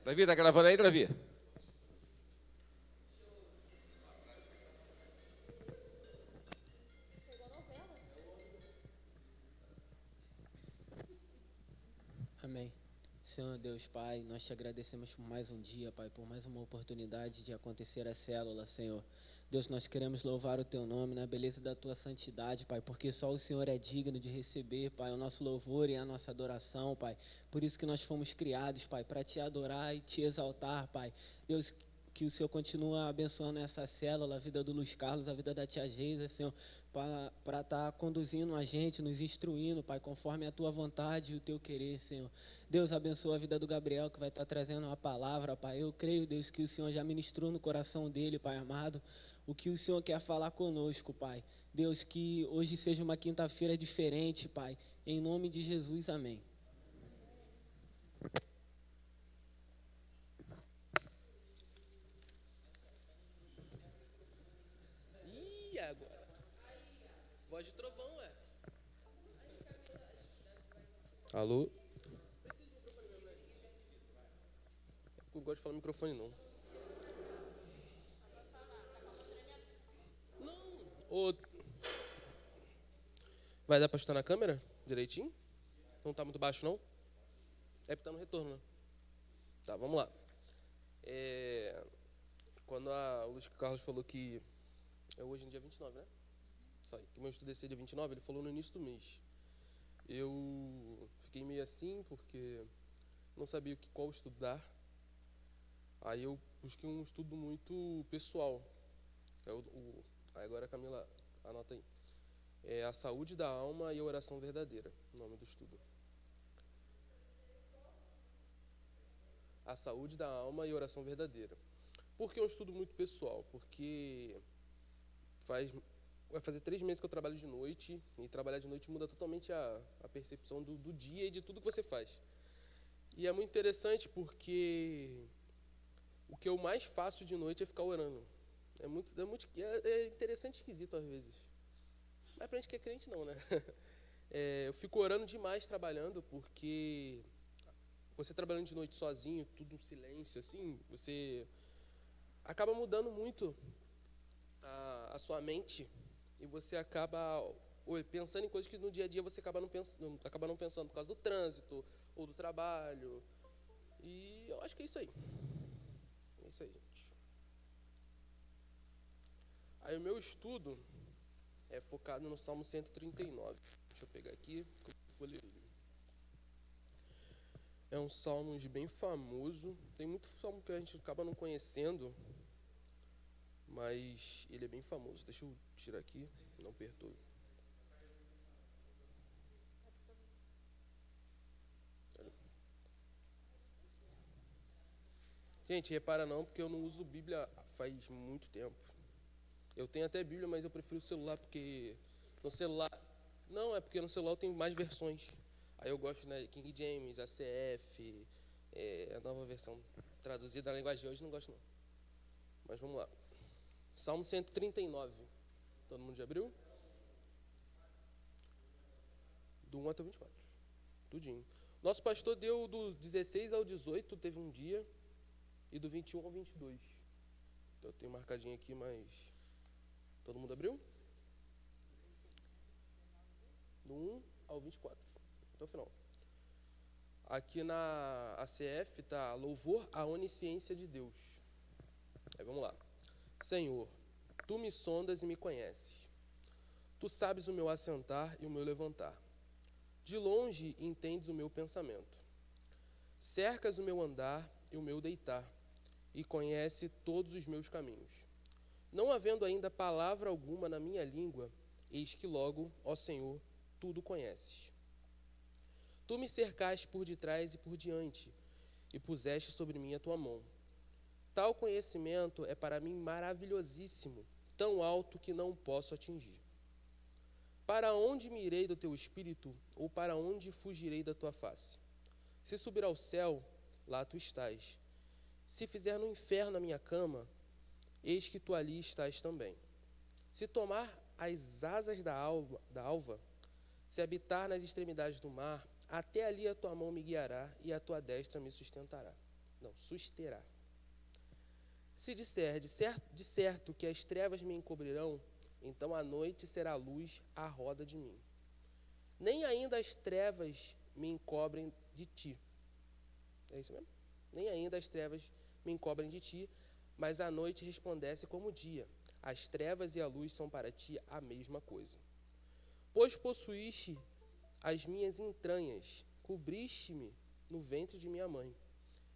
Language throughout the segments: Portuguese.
Davi, tá gravando aí, Davi? Amém. Senhor Deus Pai, nós te agradecemos por mais um dia, Pai, por mais uma oportunidade de acontecer a célula, Senhor. Deus, nós queremos louvar o Teu nome na beleza da Tua santidade, Pai, porque só o Senhor é digno de receber, Pai, o nosso louvor e a nossa adoração, Pai. Por isso que nós fomos criados, Pai, para Te adorar e Te exaltar, Pai. Deus, que o Senhor continua abençoando essa célula, a vida do Luiz Carlos, a vida da tia Geisa, Senhor, para estar conduzindo a gente, nos instruindo, Pai, conforme a Tua vontade e o Teu querer, Senhor. Deus, abençoa a vida do Gabriel, que vai estar trazendo uma palavra, Pai. Eu creio, Deus, que o Senhor já ministrou no coração dele, Pai amado, o que o Senhor quer falar conosco, Pai. Deus, que hoje seja uma quinta-feira diferente, Pai. Em nome de Jesus, amém. Ih, agora. Voz de trovão, é. Alô? Eu não gosto de falar no microfone, não. Não. Ô, vai dar pra estar na câmera? Direitinho? Não tá muito baixo, não? É porque tá no retorno, né? Tá, vamos lá. Quando o Luiz Carlos falou que é hoje em dia 29, né? Isso aí, que meu estudo ia ser dia 29, ele falou no início do mês. Eu fiquei meio assim porque não sabia qual estudar. Aí eu busquei um estudo muito pessoal. É aí agora a Camila anota aí. É a saúde da alma e a oração verdadeira, o nome do estudo. A saúde da alma e a oração verdadeira. Por que é um estudo muito pessoal? Porque vai fazer 3 meses que eu trabalho de noite, e trabalhar de noite muda totalmente a percepção do dia e de tudo que você faz. E é muito interessante porque o que eu mais faço de noite é ficar orando. É interessante e esquisito às vezes. Mas pra gente que é crente não, né? Eu fico orando demais trabalhando, porque você trabalhando de noite sozinho, tudo em silêncio, assim, você acaba mudando muito a sua mente e você acaba pensando em coisas que no dia a dia você acaba não pensando por causa do trânsito ou do trabalho. E eu acho que é isso aí. É isso aí, gente. Aí o meu estudo é focado no Salmo 139. Deixa eu pegar aqui, que eu vou ler ele. É um salmo bem famoso. Tem muito salmo que a gente acaba não conhecendo, mas ele é bem famoso. Deixa eu tirar aqui, não perdoe. Gente, repara não, porque eu não uso Bíblia faz muito tempo. Eu tenho até Bíblia, mas eu prefiro o celular, porque no celular... Não, é porque no celular tem mais versões. Aí eu gosto, né, King James, ACF, a nova versão traduzida na linguagem de hoje, não gosto não. Mas vamos lá. Salmo 139. Todo mundo já abriu? Do 1 até o 24. Tudinho. Nosso pastor deu do 16 ao 18, teve um dia, e do 21 ao 22. Então eu tenho marcadinho aqui, mas... Todo mundo abriu? Do 1 ao 24. Até o final. Aqui na ACF tá louvor à onisciência de Deus. Aí vamos lá. Senhor, tu me sondas e me conheces. Tu sabes o meu assentar e o meu levantar. De longe entendes o meu pensamento. Cercas o meu andar e o meu deitar, e conhece todos os meus caminhos. Não havendo ainda palavra alguma na minha língua, eis que logo, ó Senhor, tudo conheces. Tu me cercaste por detrás e por diante, e puseste sobre mim a tua mão. Tal conhecimento é para mim maravilhosíssimo, tão alto que não o posso atingir. Para onde me irei do teu espírito, ou para onde fugirei da tua face? Se subir ao céu, lá tu estás. Se fizer no inferno a minha cama, eis que tu ali estás também. Se tomar as asas da alva, se habitar nas extremidades do mar, até ali a tua mão me guiará e a tua destra me sustentará. Não, susterá. Se disser de certo que as trevas me encobrirão, então a noite será luz à roda de mim. Nem ainda as trevas me encobrem de ti. É isso mesmo? Nem ainda as trevas me encobrem de ti, mas a noite resplandece como o dia. As trevas e a luz são para ti a mesma coisa. Pois possuíste as minhas entranhas, cobriste-me no ventre de minha mãe.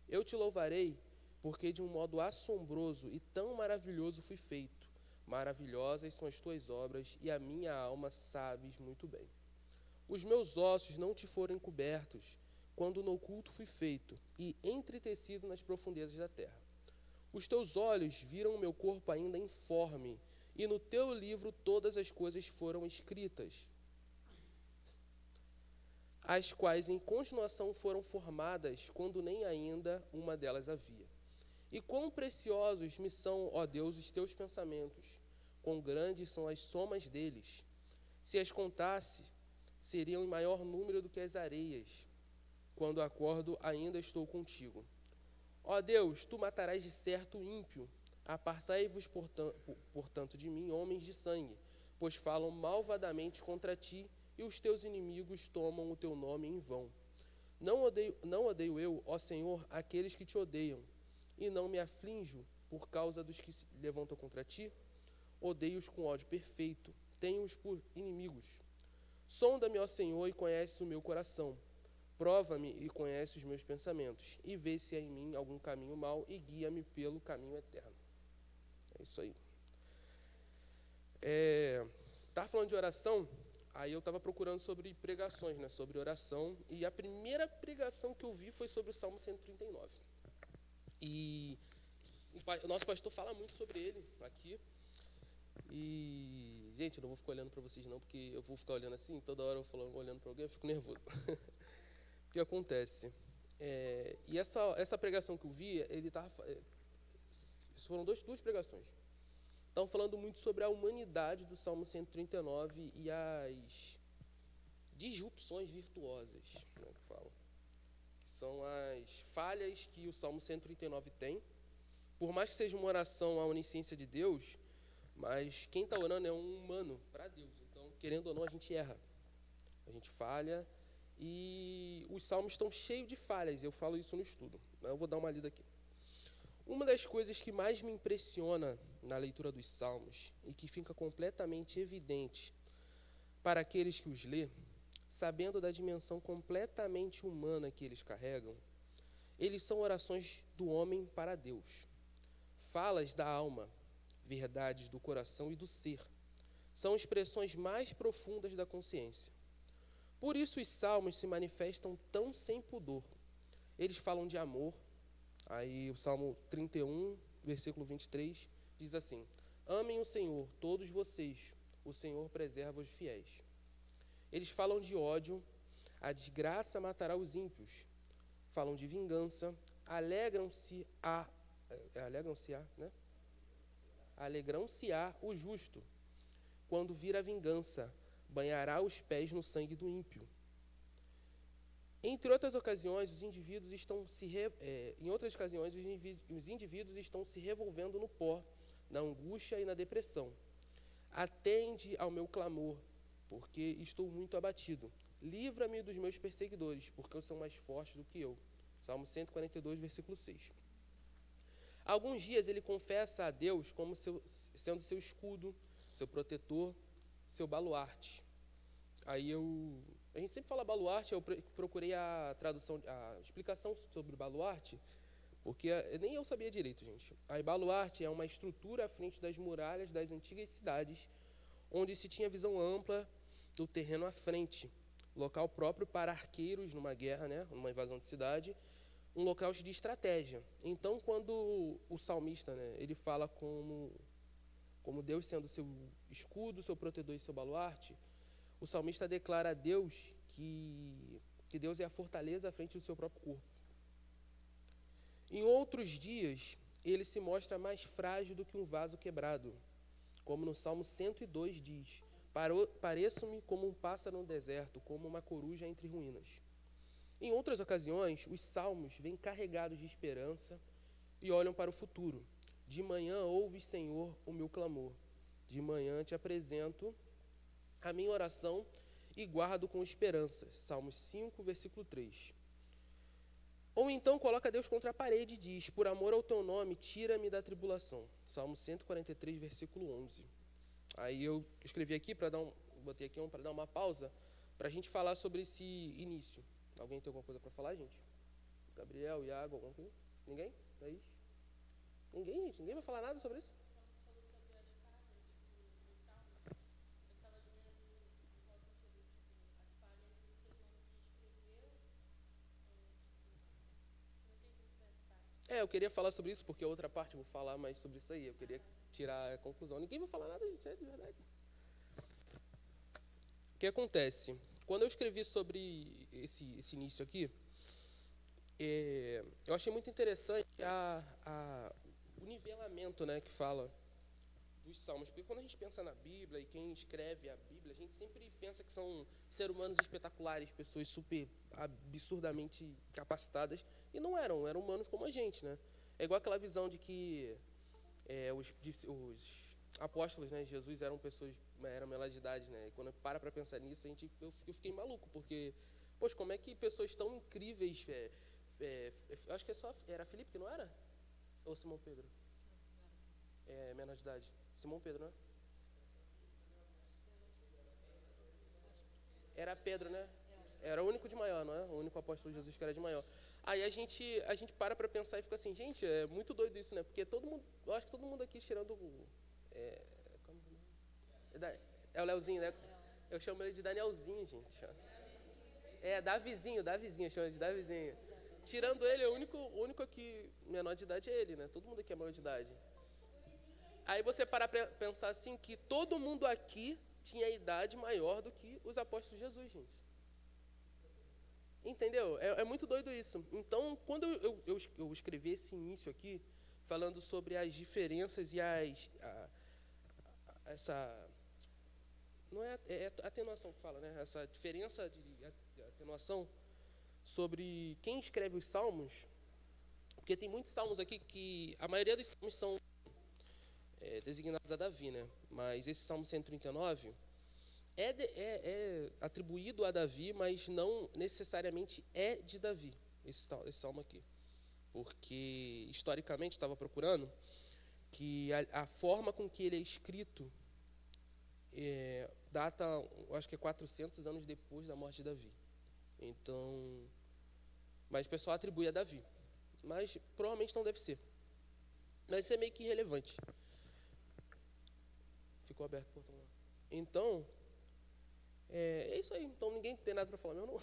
Eu te louvarei, porque de um modo assombroso e tão maravilhoso fui feito. Maravilhosas são as tuas obras, e a minha alma sabes muito bem. Os meus ossos não te foram encobertos, quando no oculto fui feito, e entretecido nas profundezas da terra. Os teus olhos viram o meu corpo ainda informe, e no teu livro todas as coisas foram escritas, as quais em continuação foram formadas, quando nem ainda uma delas havia. E quão preciosos me são, ó Deus, os teus pensamentos, quão grandes são as somas deles. Se as contasse, seriam em maior número do que as areias. Quando acordo, ainda estou contigo. Ó Deus, tu matarás de certo o ímpio. Apartai-vos, portanto, de mim, homens de sangue, pois falam malvadamente contra ti, e os teus inimigos tomam o teu nome em vão. Não odeio eu, ó Senhor, aqueles que te odeiam, e não me aflinjo por causa dos que se levantam contra ti. Odeio-os com ódio perfeito, tenho-os por inimigos. Sonda-me, ó Senhor, e conhece o meu coração. Prova-me e conhece os meus pensamentos, e vê se há em mim algum caminho mau, e guia-me pelo caminho eterno. É isso aí. Estava falando de oração, aí eu estava procurando sobre pregações, né, sobre oração, e a primeira pregação que eu vi foi sobre o Salmo 139. E o nosso pastor fala muito sobre ele aqui. E, gente, eu não vou ficar olhando para vocês não, porque eu vou ficar olhando assim, toda hora eu falando, olhando para alguém, eu fico nervoso. O que acontece? E essa pregação que eu vi, foram duas pregações. Estavam falando muito sobre a humanidade do Salmo 139 e as disrupções virtuosas, né, que falam. Que são as falhas que o Salmo 139 tem. Por mais que seja uma oração à onisciência de Deus, mas quem está orando é um humano para Deus. Então, querendo ou não, a gente erra. A gente falha. E os salmos estão cheios de falhas. Eu falo isso no estudo. Eu vou dar uma lida aqui. Uma das coisas que mais me impressiona na leitura dos salmos e que fica completamente evidente para aqueles que os lê, sabendo da dimensão completamente humana que eles carregam, eles são orações do homem para Deus. Falas da alma, verdades do coração e do ser. São expressões mais profundas da consciência. Por isso os salmos se manifestam tão sem pudor. Eles falam de amor. Aí o Salmo 31, versículo 23, diz assim: amem o Senhor, todos vocês, o Senhor preserva os fiéis. Eles falam de ódio, a desgraça matará os ímpios. Falam de vingança, alegrão-se-á o justo. Quando vir a vingança, banhará os pés no sangue do ímpio. Entre outras ocasiões, os indivíduos estão se revolvendo no pó, na angústia e na depressão. Atende ao meu clamor, porque estou muito abatido. Livra-me dos meus perseguidores, porque são mais fortes do que eu. Salmo 142, versículo 6. Há alguns dias ele confessa a Deus como sendo seu escudo, seu protetor, seu baluarte. A gente sempre fala baluarte, eu procurei a explicação sobre baluarte, porque nem eu sabia direito, gente. A baluarte é uma estrutura à frente das muralhas das antigas cidades, onde se tinha visão ampla do terreno à frente, local próprio para arqueiros numa guerra, né, numa invasão de cidade, um local de estratégia. Então, quando o salmista, né, ele fala como Deus sendo seu escudo, seu protetor e seu baluarte, o salmista declara a Deus que Deus é a fortaleza à frente do seu próprio corpo. Em outros dias, ele se mostra mais frágil do que um vaso quebrado, como no Salmo 102 diz: pareço-me como um pássaro no deserto, como uma coruja entre ruínas. Em outras ocasiões, os salmos vêm carregados de esperança e olham para o futuro. De manhã ouves, Senhor, o meu clamor. De manhã te apresento a minha oração e guardo com esperança. Salmos 5, versículo 3. Ou então coloca Deus contra a parede e diz, por amor ao teu nome, tira-me da tribulação. Salmo 143, versículo 11. Aí eu escrevi aqui, botei aqui para dar uma pausa, para a gente falar sobre esse início. Alguém tem alguma coisa para falar, gente? Gabriel, Iago, alguma coisa? Ninguém? Thaís? Ninguém, gente? Ninguém vai falar nada sobre isso? Eu queria falar sobre isso, porque a outra parte eu vou falar mais sobre isso aí. Eu queria tirar a conclusão. Ninguém vai falar nada, gente, é de verdade. O que acontece? Quando eu escrevi sobre esse início aqui, eu achei muito interessante o nivelamento, né, que fala dos salmos. Porque quando a gente pensa na Bíblia e quem escreve a Bíblia, a gente sempre pensa que são seres humanos espetaculares, pessoas super absurdamente capacitadas, e não eram humanos como a gente, né? É igual aquela visão de que os apóstolos, né, de Jesus eram pessoas, eram menores de idade, né? E quando eu para pensar nisso, eu fiquei maluco, porque, poxa, como é que pessoas tão incríveis, eu acho que era Filipe que não era? Ou Simão Pedro? Menor de idade. Simão Pedro, né? Era Pedro, né? Era o único de maior, não é? O único apóstolo de Jesus que era de maior. Aí a gente para pensar e fica assim, gente, é muito doido isso, né? Porque todo mundo, eu acho que todo mundo aqui tirando é o Leozinho, né? Eu chamo ele de Danielzinho, gente. Davizinho, eu chamo ele de Davizinho. Tirando ele, o único aqui menor de idade é ele, né? Todo mundo aqui é maior de idade. Aí você para pensar assim que todo mundo aqui tinha idade maior do que os apóstolos de Jesus, gente. Entendeu? É muito doido isso. Então, quando eu escrevi esse início aqui, falando sobre as diferenças e essa... Não é atenuação que fala, né? Essa diferença de atenuação sobre quem escreve os salmos, porque tem muitos salmos aqui que... A maioria dos salmos são designados a Davi, né? Mas esse Salmo 139... é atribuído a Davi, mas não necessariamente é de Davi, esse salmo aqui. Porque, historicamente, estava procurando, que a forma com que ele é escrito data, acho que 400 anos depois da morte de Davi. Então, mas o pessoal atribui a Davi. Mas provavelmente não deve ser. Mas isso é meio que irrelevante. Ficou aberto o portão lá. Então... É isso aí, então ninguém tem nada para falar, meu não.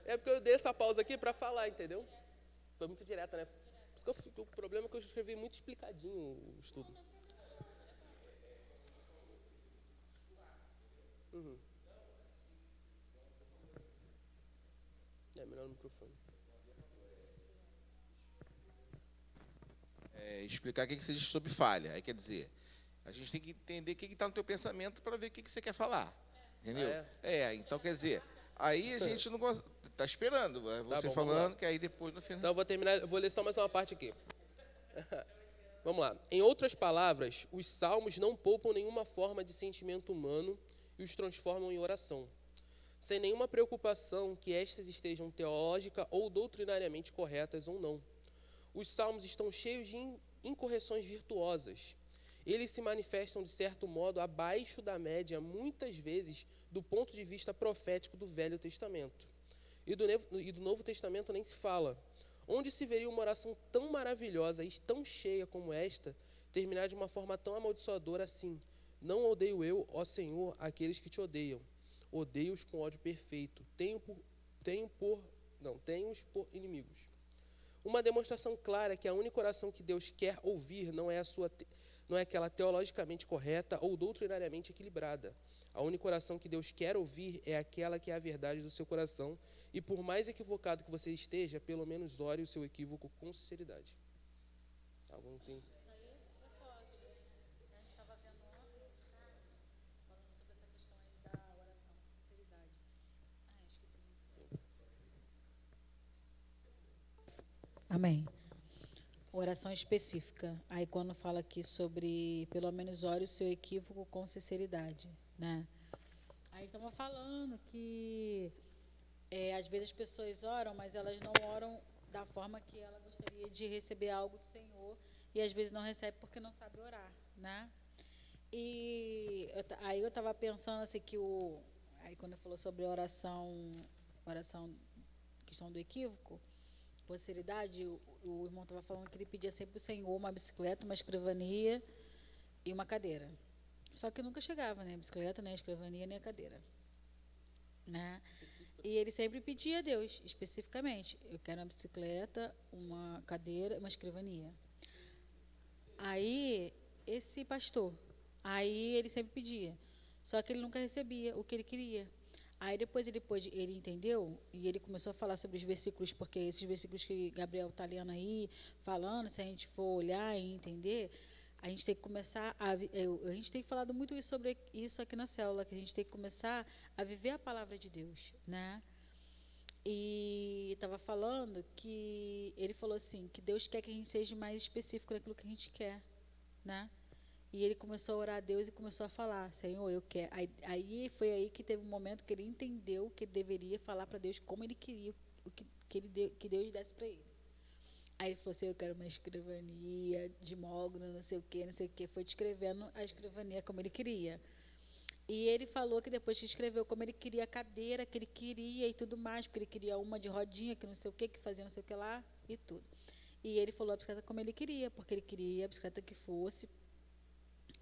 É porque eu dei essa pausa aqui para falar, entendeu? Foi muito direta, né? Por isso que o problema é que eu escrevi muito explicadinho o estudo. Uhum. Melhor no microfone. Explicar o que você diz sobre falha. Aí quer dizer, a gente tem que entender o que está no teu pensamento para ver o que você quer falar. Entendeu? Então quer dizer, aí a gente não está esperando você bom, falando, que aí depois no final... Então eu vou terminar, eu vou ler só mais uma parte aqui. Vamos lá. Em outras palavras, os salmos não poupam nenhuma forma de sentimento humano e os transformam em oração, sem nenhuma preocupação que estas estejam teológica ou doutrinariamente corretas ou não. Os salmos estão cheios de incorreções virtuosas. Eles se manifestam, de certo modo, abaixo da média, muitas vezes, do ponto de vista profético do Velho Testamento. E do Novo Testamento nem se fala. Onde se veria uma oração tão maravilhosa e tão cheia como esta, terminar de uma forma tão amaldiçoadora assim: não odeio eu, ó Senhor, aqueles que te odeiam. Odeio-os com ódio perfeito. Tenho-os por inimigos. Uma demonstração clara que a única oração que Deus quer ouvir não é aquela teologicamente correta ou doutrinariamente equilibrada. A única oração que Deus quer ouvir é aquela que é a verdade do seu coração, e por mais equivocado que você esteja, pelo menos ore o seu equívoco com sinceridade. Algum tem? Isso aí é forte. A gente estava vendo ontem, falando sobre essa questão aí da oração com sinceridade. Esqueci o nome. Amém. Oração específica. Aí quando fala aqui sobre, pelo menos ore o seu equívoco com sinceridade, né? Aí estava falando que às vezes as pessoas oram, mas elas não oram da forma que ela gostaria de receber algo do Senhor e às vezes não recebe porque não sabe orar, né? E aí eu estava pensando assim que aí quando ele falou sobre oração, questão do equívoco, com sinceridade, o irmão estava falando que ele pedia sempre para o Senhor uma bicicleta, uma escrivania e uma cadeira. Só que nunca chegava, né? A bicicleta, nem a escrivania, nem a cadeira. Né? E ele sempre pedia a Deus, especificamente, eu quero uma bicicleta, uma cadeira, uma escrivania. Aí, esse pastor, aí ele sempre pedia, só que ele nunca recebia o que ele queria. Aí depois ele entendeu e ele começou a falar sobre os versículos, porque esses versículos que Gabriel está lendo aí, falando, se a gente for olhar e entender, a gente tem que começar a gente tem falado muito sobre isso aqui na célula, que a gente tem que começar a viver a palavra de Deus, né? E estava falando que ele falou assim, que Deus quer que a gente seja mais específico naquilo que a gente quer, né? E ele começou a orar a Deus e começou a falar, Senhor, eu quero. Aí foi aí que teve um momento que ele entendeu que ele deveria falar para Deus como ele queria que Deus desse para ele. Aí ele falou assim, eu quero uma escrivania de mogno, não sei o quê. Foi descrevendo a escrivania como ele queria. E ele falou que depois que escreveu como ele queria a cadeira, que ele queria e tudo mais, porque ele queria uma de rodinha, que não sei o quê, que fazia não sei o que lá e tudo. E ele falou a bicicleta como ele queria, porque ele queria a bicicleta que fosse...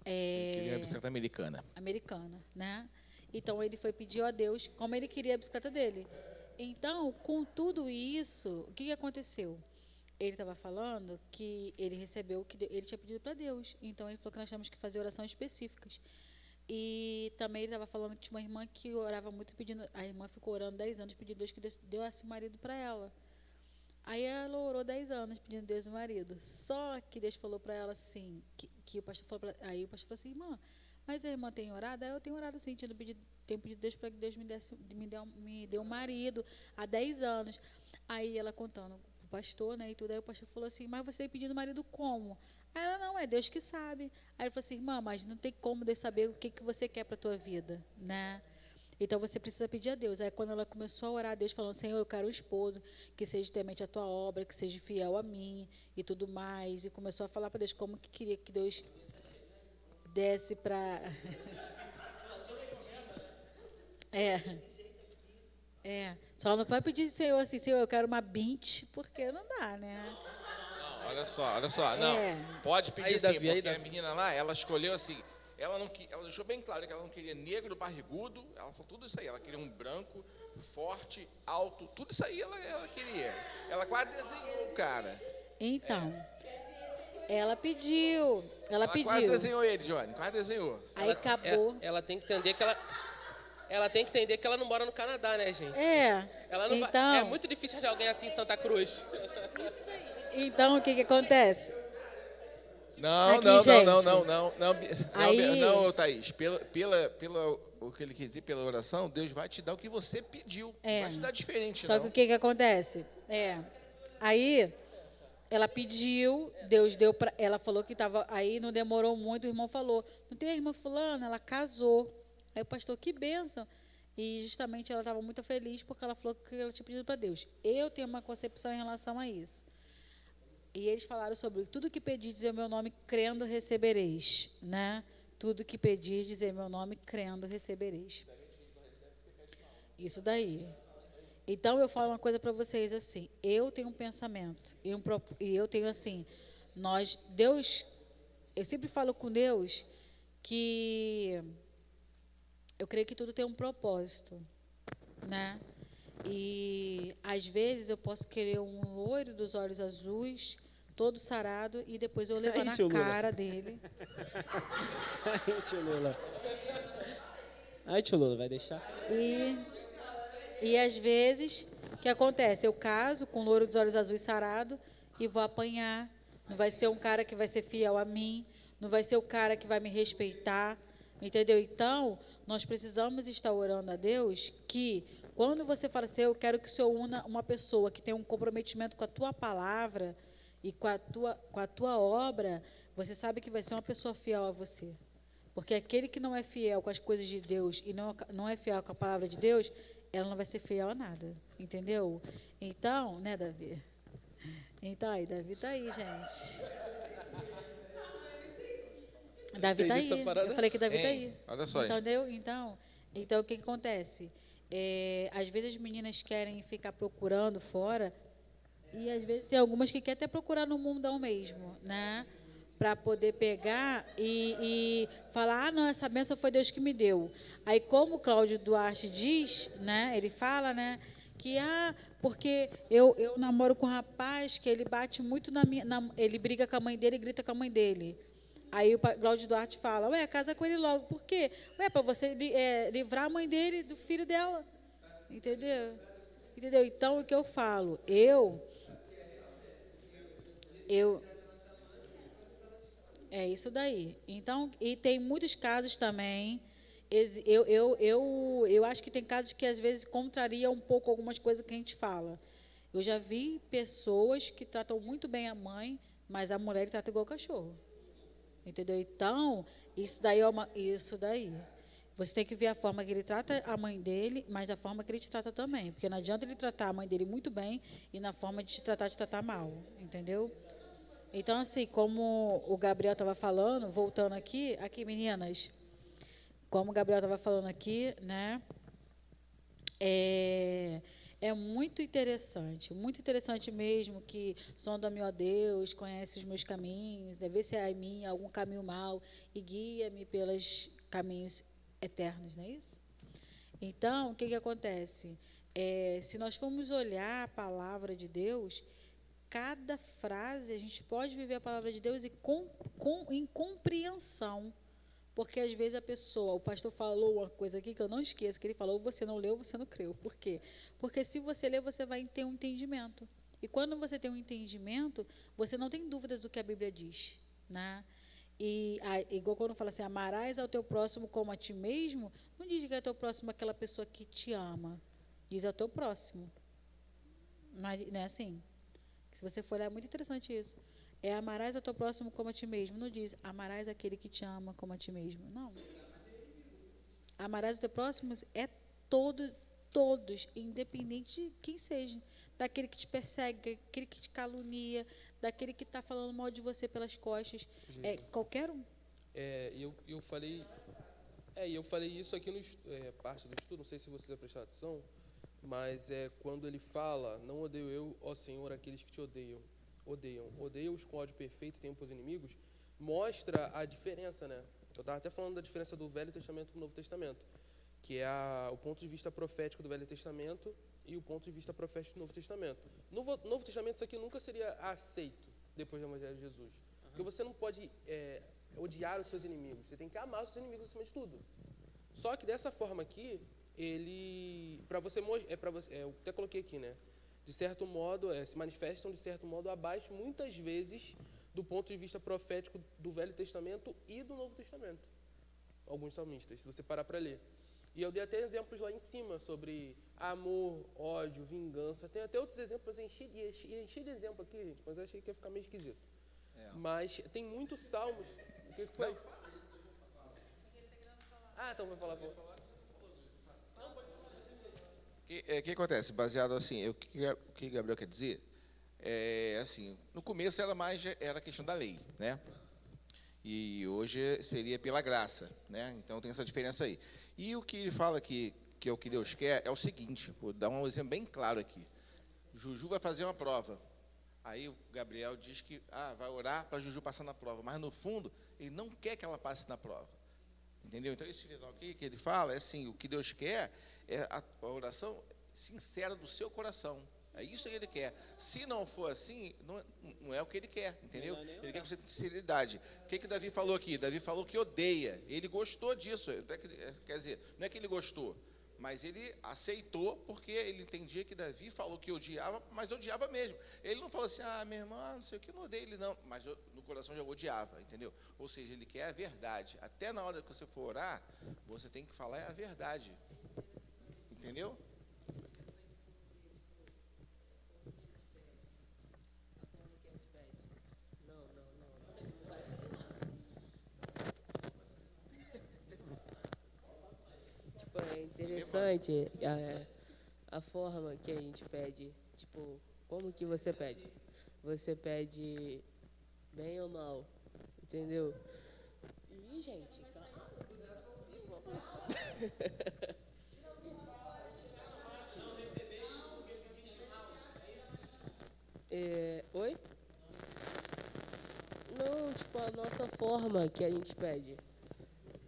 Ele queria a bicicleta americana. Americana, né? Então, ele foi pedir a Deus como ele queria a bicicleta dele. Então, com tudo isso, o que aconteceu? Ele estava falando que ele recebeu o que ele tinha pedido para Deus. Então, ele falou que nós temos que fazer orações específicas. E também ele estava falando que tinha uma irmã que orava muito pedindo... A irmã ficou orando 10 anos pedindo a Deus que desse marido para ela. Aí ela orou 10 anos pedindo a Deus o marido. Só que Deus falou para ela assim, que o pastor falou aí o pastor falou assim, irmã, mas a irmã tem orado? Aí eu tenho orado assim, tenho pedido a Deus para que Deus me dê um marido há 10 anos. Aí ela contando o pastor, né, e tudo, aí o pastor falou assim, mas você pedindo marido como? Aí ela, não, é Deus que sabe. Aí ele falou assim, irmã, mas não tem como Deus saber o que você quer para a tua vida, né? Então, você precisa pedir a Deus. Aí, quando ela começou a orar a Deus, falando, Senhor, eu quero um esposo que seja temente a tua obra, que seja fiel a mim e tudo mais. E começou a falar para Deus como que queria que Deus desse para... Só não pode pedir, Senhor, assim, Senhor, eu quero uma Bint, porque não dá, né? Não, olha só. Não, pode pedir aí, sim, Davi, porque aí, Davi. a menina lá, ela escolheu assim... Ela deixou bem claro que ela não queria negro, barrigudo, ela falou tudo isso aí. Ela queria um branco, forte, alto, tudo isso aí ela queria. Ela quase desenhou o cara. Então, ela pediu. Ela pediu. Quase desenhou ele, Johnny, quase desenhou. Aí acabou. Ela tem que entender que ela não mora no Canadá, né, gente? Ela não então, é muito difícil de alguém assim em Santa Cruz. Então, o que acontece? Não, Thaís. O que ele quer dizer, pela oração, Deus vai te dar o que você pediu. Não vai te dar diferente, Só que o que acontece? Aí, ela pediu, Deus deu para... Ela falou que estava... Aí, não demorou muito, o irmão falou, não tem a irmã fulana? Ela casou. Aí o pastor, que bênção. E justamente ela estava muito feliz porque ela falou que ela tinha pedido para Deus. Eu tenho uma concepção em relação a isso. E eles falaram sobre tudo que pedir, dizer meu nome, crendo recebereis, né? Tudo que pedir, dizer meu nome, crendo recebereis. Isso daí. Então, eu falo uma coisa para vocês assim, eu tenho um pensamento, e eu tenho assim, Deus, eu sempre falo com Deus que eu creio que tudo tem um propósito, né? E, às vezes, eu posso querer um loiro dos olhos azuis, todo sarado, e depois eu levar na cara dele. Ai, tio Lula, vai deixar? E, às vezes, o que acontece? Eu caso com um loiro dos olhos azuis sarado e vou apanhar. Não vai ser um cara que vai ser fiel a mim, não vai ser o cara que vai me respeitar, entendeu? Então, nós precisamos estar orando a Deus que Quando você fala assim, eu quero que o Senhor una uma pessoa que tem um comprometimento com a tua palavra e com a tua obra, você sabe que vai ser uma pessoa fiel a você. Porque aquele que não é fiel com as coisas de Deus e não é fiel com a palavra de Deus, ela não vai ser fiel a nada. Entendeu? Então, né, Davi? Então, aí, Davi tá aí, gente. Davi tá Entendi essa aí. parada. Eu falei que Davi tá Hein? aí. Olha só, Entendeu? Então, o que acontece? Às vezes as meninas querem ficar procurando fora e às vezes tem algumas que querem até procurar no mundão mesmo, né? Para poder pegar e falar, ah, não, essa benção foi Deus que me deu. Aí, como o Cláudio Duarte diz, né? Ele fala, né? Que, porque eu namoro com um rapaz que ele bate muito ele briga com a mãe dele e grita com a mãe dele. Aí o Cláudio Duarte fala, ué, casa com ele logo. Por quê? Ué, para você livrar a mãe dele do filho dela. Entendeu? Entendeu? Então, o que eu falo? É isso daí. Então, e tem muitos casos também. Eu acho que tem casos que às vezes contrariam um pouco algumas coisas que a gente fala. Eu já vi pessoas que tratam muito bem a mãe, mas a mulher trata igual cachorro. Entendeu? Então, isso daí. Você tem que ver a forma que ele trata a mãe dele, mas a forma que ele te trata também. Porque não adianta ele tratar a mãe dele muito bem e na forma de te tratar mal. Entendeu? Então, assim, como o Gabriel estava falando, voltando aqui, meninas, como o Gabriel estava falando aqui, né? É muito interessante mesmo que sonda-me, ó Deus, conhece os meus caminhos, deve ser a mim algum caminho mau e guia-me pelos caminhos eternos, não é isso? Então, o que acontece? Se nós formos olhar a palavra de Deus, cada frase, a gente pode viver a palavra de Deus em compreensão. Porque às vezes o pastor falou uma coisa aqui que eu não esqueço, que ele falou, você não leu, você não creu. Por quê? Porque se você ler, você vai ter um entendimento. E quando você tem um entendimento, você não tem dúvidas do que a Bíblia diz, né? Igual quando fala assim, amarás ao teu próximo como a ti mesmo, não diz que é teu próximo aquela pessoa que te ama. Diz ao teu próximo. Não é assim? Se você for olhar, é muito interessante isso. Amarás ao teu próximo como a ti mesmo. Não diz, amarás aquele que te ama como a ti mesmo. Não. Amarás os teus próximos todos, independente de quem seja. Daquele que te persegue, daquele que te calunia, daquele que está falando mal de você pelas costas. Qualquer um. Eu falei isso aqui no parte do estudo, não sei se vocês prestaram atenção, mas quando ele fala, não odeio eu, ó Senhor, aqueles que te odeiam. Odeia-os com ódio perfeito, tem para os inimigos, mostra a diferença, né? Eu estava até falando da diferença do Velho Testamento para o Novo Testamento, que é o ponto de vista profético do Velho Testamento e o ponto de vista profético do Novo Testamento. No Novo Testamento, isso aqui nunca seria aceito depois do Evangelho de Jesus. Porque você não pode odiar os seus inimigos, você tem que amar os seus inimigos acima de tudo. Só que dessa forma aqui, eu até coloquei aqui, né? De certo modo, se manifestam de certo modo abaixo, muitas vezes, do ponto de vista profético do Velho Testamento e do Novo Testamento. Alguns salmistas, se você parar para ler. E eu dei até exemplos lá em cima sobre amor, ódio, vingança. Tem até outros exemplos, eu enchi de exemplo aqui, gente, mas eu achei que ia ficar meio esquisito. Mas tem muitos salmos. O que foi? Então vai falar. O que acontece? Baseado assim, o que Gabriel quer dizer assim, no começo era a questão da lei, né? E hoje seria pela graça, né? Então tem essa diferença aí. E o que ele fala aqui, que é o que Deus quer, é o seguinte, vou dar um exemplo bem claro aqui. Juju vai fazer uma prova. Aí o Gabriel diz que vai orar para Juju passar na prova, mas no fundo ele não quer que ela passe na prova. Entendeu? Então esse final aqui que ele fala é assim, o que Deus quer é a oração sincera do seu coração. É isso que ele quer. Se não for assim, não é o que ele quer, entendeu? Ele quer com sinceridade. O que Davi falou aqui? Davi falou que odeia. Ele gostou disso. Quer dizer, não é que ele gostou, mas ele aceitou porque ele entendia que Davi falou que odiava, mas odiava mesmo. Ele não falou assim, minha irmã, não sei o que, não odeio ele não. Mas no coração já odiava, entendeu? Ou seja, ele quer a verdade. Até na hora que você for orar, você tem que falar a verdade. Entendeu? interessante a forma que a gente pede. Tipo, como que você pede? Você pede bem ou mal, entendeu? Ih, gente, calma. Oi? Não, tipo, a nossa forma que a gente pede.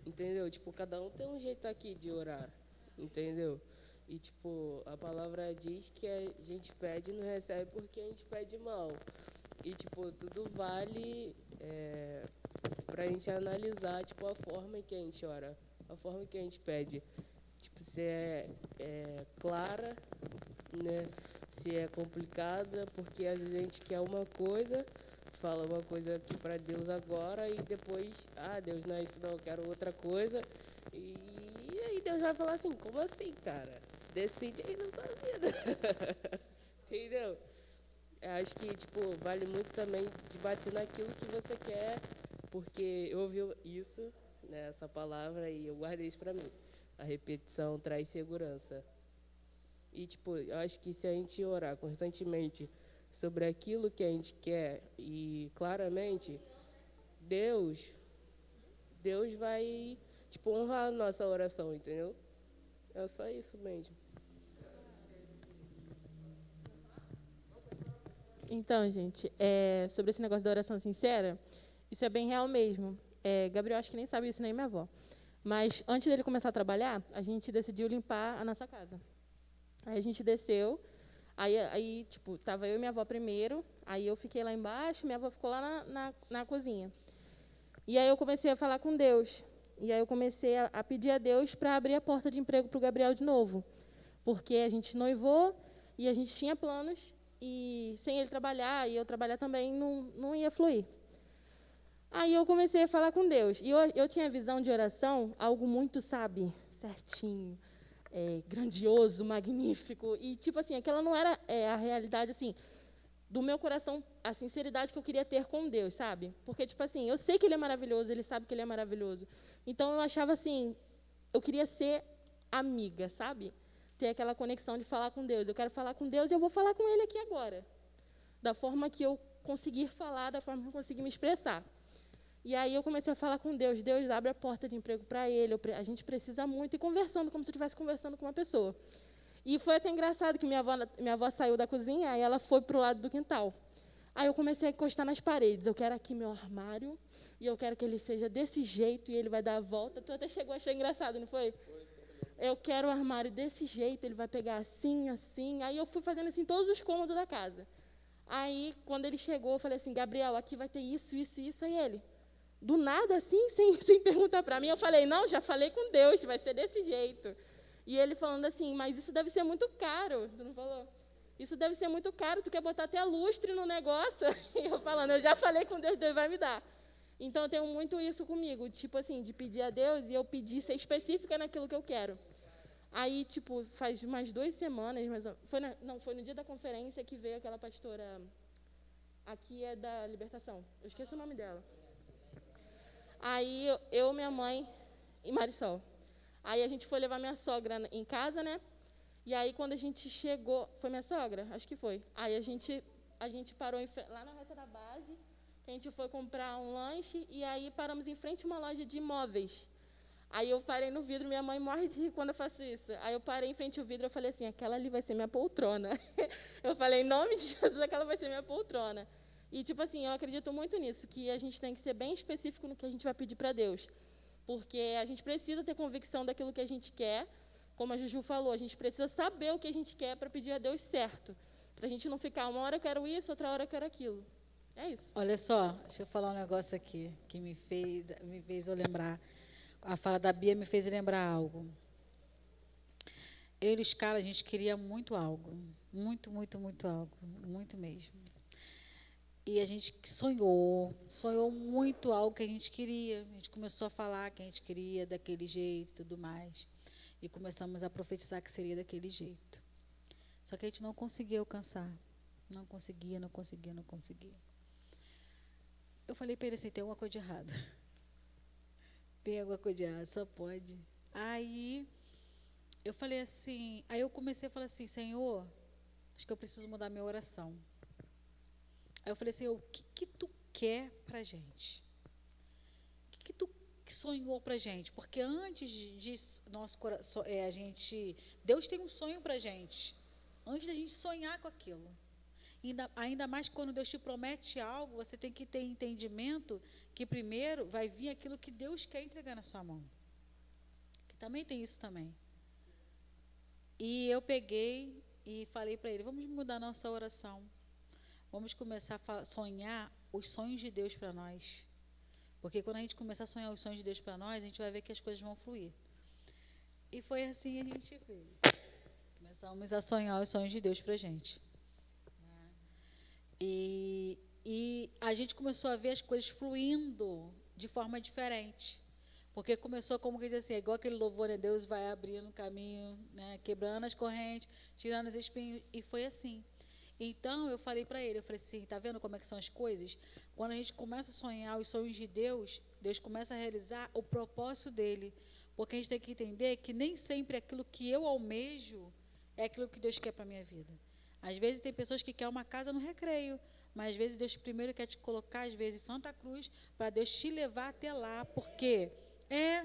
Entendeu? Tipo, cada um tem um jeito aqui de orar. Entendeu? E, tipo, a palavra diz que a gente pede e não recebe porque a gente pede mal. E, tipo, tudo vale pra gente analisar, tipo, a forma em que a gente ora. A forma que a gente pede. Tipo, se é clara, né? Se é complicada, porque às vezes a gente quer uma coisa, fala uma coisa aqui para Deus agora e depois, Deus, não é isso não, eu quero outra coisa. E aí Deus vai falar assim, como assim, cara? Decide aí na sua vida. Entendeu? Eu acho que, tipo, vale muito também de bater naquilo que você quer, porque eu ouvi isso, né, essa palavra, e eu guardei isso para mim. A repetição traz segurança. E, tipo, eu acho que se a gente orar constantemente sobre aquilo que a gente quer e claramente, Deus vai, tipo, honrar a nossa oração, entendeu? É só isso mesmo. Então, gente, sobre esse negócio da oração sincera, isso é bem real mesmo. Gabriel acho que nem sabe isso, nem minha avó. Mas antes dele começar a trabalhar, a gente decidiu limpar a nossa casa. Aí a gente desceu, aí tipo, tava eu e minha avó primeiro, aí eu fiquei lá embaixo, minha avó ficou lá na cozinha. E aí eu comecei a falar com Deus. E aí eu comecei a pedir a Deus para abrir a porta de emprego para o Gabriel de novo. Porque a gente noivou e a gente tinha planos, e sem ele trabalhar e eu trabalhar também não ia fluir. Aí eu comecei a falar com Deus. E eu tinha visão de oração, algo muito, sabe, certinho, grandioso, magnífico. E, tipo assim, aquela não era a realidade, assim, do meu coração, a sinceridade que eu queria ter com Deus, sabe? Porque, tipo assim, eu sei que Ele é maravilhoso, Ele sabe que Ele é maravilhoso. Então, eu achava assim, eu queria ser amiga, sabe? Ter aquela conexão de falar com Deus. Eu quero falar com Deus e eu vou falar com Ele aqui agora. Da forma que eu conseguir falar, da forma que eu conseguir me expressar. E aí eu comecei a falar com Deus. Deus, abre a porta de emprego para ele. A gente precisa muito. E conversando, como se eu estivesse conversando com uma pessoa. E foi até engraçado que minha avó saiu da cozinha e ela foi para o lado do quintal. Aí eu comecei a encostar nas paredes. Eu quero aqui meu armário e eu quero que ele seja desse jeito e ele vai dar a volta. Tu até chegou a achar engraçado, não foi? Eu quero o armário desse jeito, ele vai pegar assim, assim. Aí eu fui fazendo assim todos os cômodos da casa. Aí, quando ele chegou, eu falei assim, Gabriel, aqui vai ter isso, isso, isso. Aí ele, do nada, assim, sem perguntar para mim, eu falei, não, já falei com Deus, vai ser desse jeito. E ele falando assim, mas isso deve ser muito caro. Tu não falou? Isso deve ser muito caro, tu quer botar até lustre no negócio? E eu falando, eu já falei com Deus, Deus vai me dar. Então, eu tenho muito isso comigo, tipo assim, de pedir a Deus e eu pedir ser específica naquilo que eu quero. Aí, tipo, faz umas 2 semanas, foi no dia da conferência que veio aquela pastora, aqui é da Libertação, eu esqueci o nome dela. Aí, eu minha mãe e Marisol. Aí, a gente foi levar minha sogra em casa, né? E aí, quando a gente chegou, foi minha sogra? Acho que foi. Aí, a gente parou lá na reta da base, que a gente foi comprar um lanche, e aí paramos em frente a uma loja de imóveis. Aí eu parei no vidro, minha mãe morre de rir quando eu faço isso. Aí eu parei em frente ao vidro e falei assim, aquela ali vai ser minha poltrona. Eu falei, em nome de Jesus, aquela vai ser minha poltrona. E, tipo assim, eu acredito muito nisso, que a gente tem que ser bem específico no que a gente vai pedir para Deus. Porque a gente precisa ter convicção daquilo que a gente quer. Como a Juju falou, a gente precisa saber o que a gente quer para pedir a Deus certo. Para a gente não ficar, uma hora eu quero isso, outra hora eu quero aquilo. É isso. Olha só, deixa eu falar um negócio aqui que me fez eu lembrar. A fala da Bia me fez lembrar algo. Eu e os caras, a gente queria muito algo. Muito, muito, muito algo. Muito mesmo. E a gente sonhou muito algo que a gente queria. A gente começou a falar que a gente queria daquele jeito e tudo mais. E começamos a profetizar que seria daquele jeito. Só que a gente não conseguia alcançar. Não conseguia. Eu falei para ele assim, tem alguma coisa de errado. Tem alguma coisa de errado, só pode. Aí, eu falei assim, aí eu comecei a falar assim, Senhor, acho que eu preciso mudar minha oração. Aí eu falei, Senhor, o que tu quer pra gente? O que tu sonhou pra gente? Porque antes de nosso coração, a gente, Deus tem um sonho pra gente. Antes da gente sonhar com aquilo. Ainda mais quando Deus te promete algo, você tem que ter entendimento que primeiro vai vir aquilo que Deus quer entregar na sua mão. Que também tem isso também. E eu peguei e falei para ele, vamos mudar nossa oração. Vamos começar a sonhar os sonhos de Deus para nós. Porque quando a gente começar a sonhar os sonhos de Deus para nós, a gente vai ver que as coisas vão fluir. E foi assim que a gente fez. Começamos a sonhar os sonhos de Deus para a gente. E a gente começou a ver as coisas fluindo de forma diferente. Porque começou, como que diz assim, igual aquele louvor, né? Deus vai abrindo o caminho, né? Quebrando as correntes, tirando os espinhos. E foi assim. Então, eu falei para ele, eu falei assim, tá vendo como é que são as coisas? Quando a gente começa a sonhar os sonhos de Deus, Deus começa a realizar o propósito dele. Porque a gente tem que entender que nem sempre aquilo que eu almejo é aquilo que Deus quer para a minha vida. Às vezes tem pessoas que querem uma casa no Recreio, mas às vezes Deus primeiro quer te colocar, às vezes, em Santa Cruz, para Deus te levar até lá. Por quê?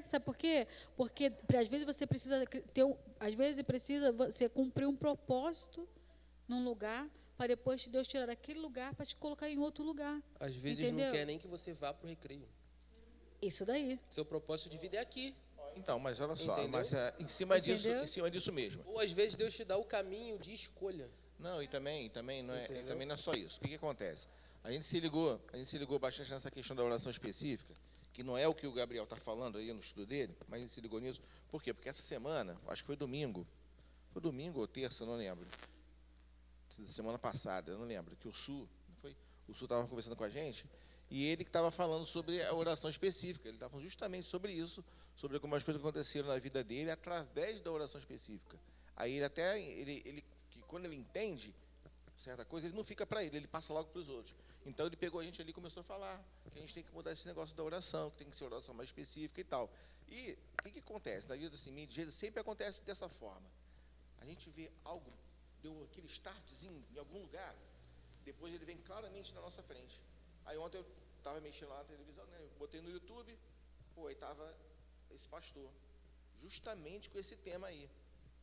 Sabe por quê? Porque às vezes você precisa às vezes precisa você cumprir um propósito num lugar, para depois Deus tirar daquele lugar para te colocar em outro lugar. Às vezes entendeu? não quer nem que você vá para o Recreio. Isso daí. Seu propósito de vida é aqui. Então, mas olha só, Entendeu? mas em cima disso mesmo. Ou às vezes Deus te dá o caminho de escolha. Não, e também não é só isso. O que acontece? A gente se ligou bastante nessa questão da oração específica, que não é o que o Gabriel está falando aí no estudo dele, mas a gente se ligou nisso. Por quê? Porque essa semana, acho que foi domingo ou terça, não lembro. Semana passada, eu não lembro, que o Sul estava conversando com a gente, e ele que estava falando sobre a oração específica. Ele estava falando justamente sobre isso, sobre algumas coisas que aconteceram na vida dele através da oração específica. Aí quando ele entende certa coisa, ele não fica para ele passa logo para os outros. Então ele pegou a gente ali e começou a falar que a gente tem que mudar esse negócio da oração, que tem que ser oração mais específica e tal. E o que acontece? Na vida assim, de jeito sempre acontece dessa forma. A gente vê algo, deu aquele startzinho em algum lugar, depois ele vem claramente na nossa frente. Aí ontem eu estava mexendo lá na televisão, né? Eu botei no YouTube, aí estava esse pastor, justamente com esse tema aí,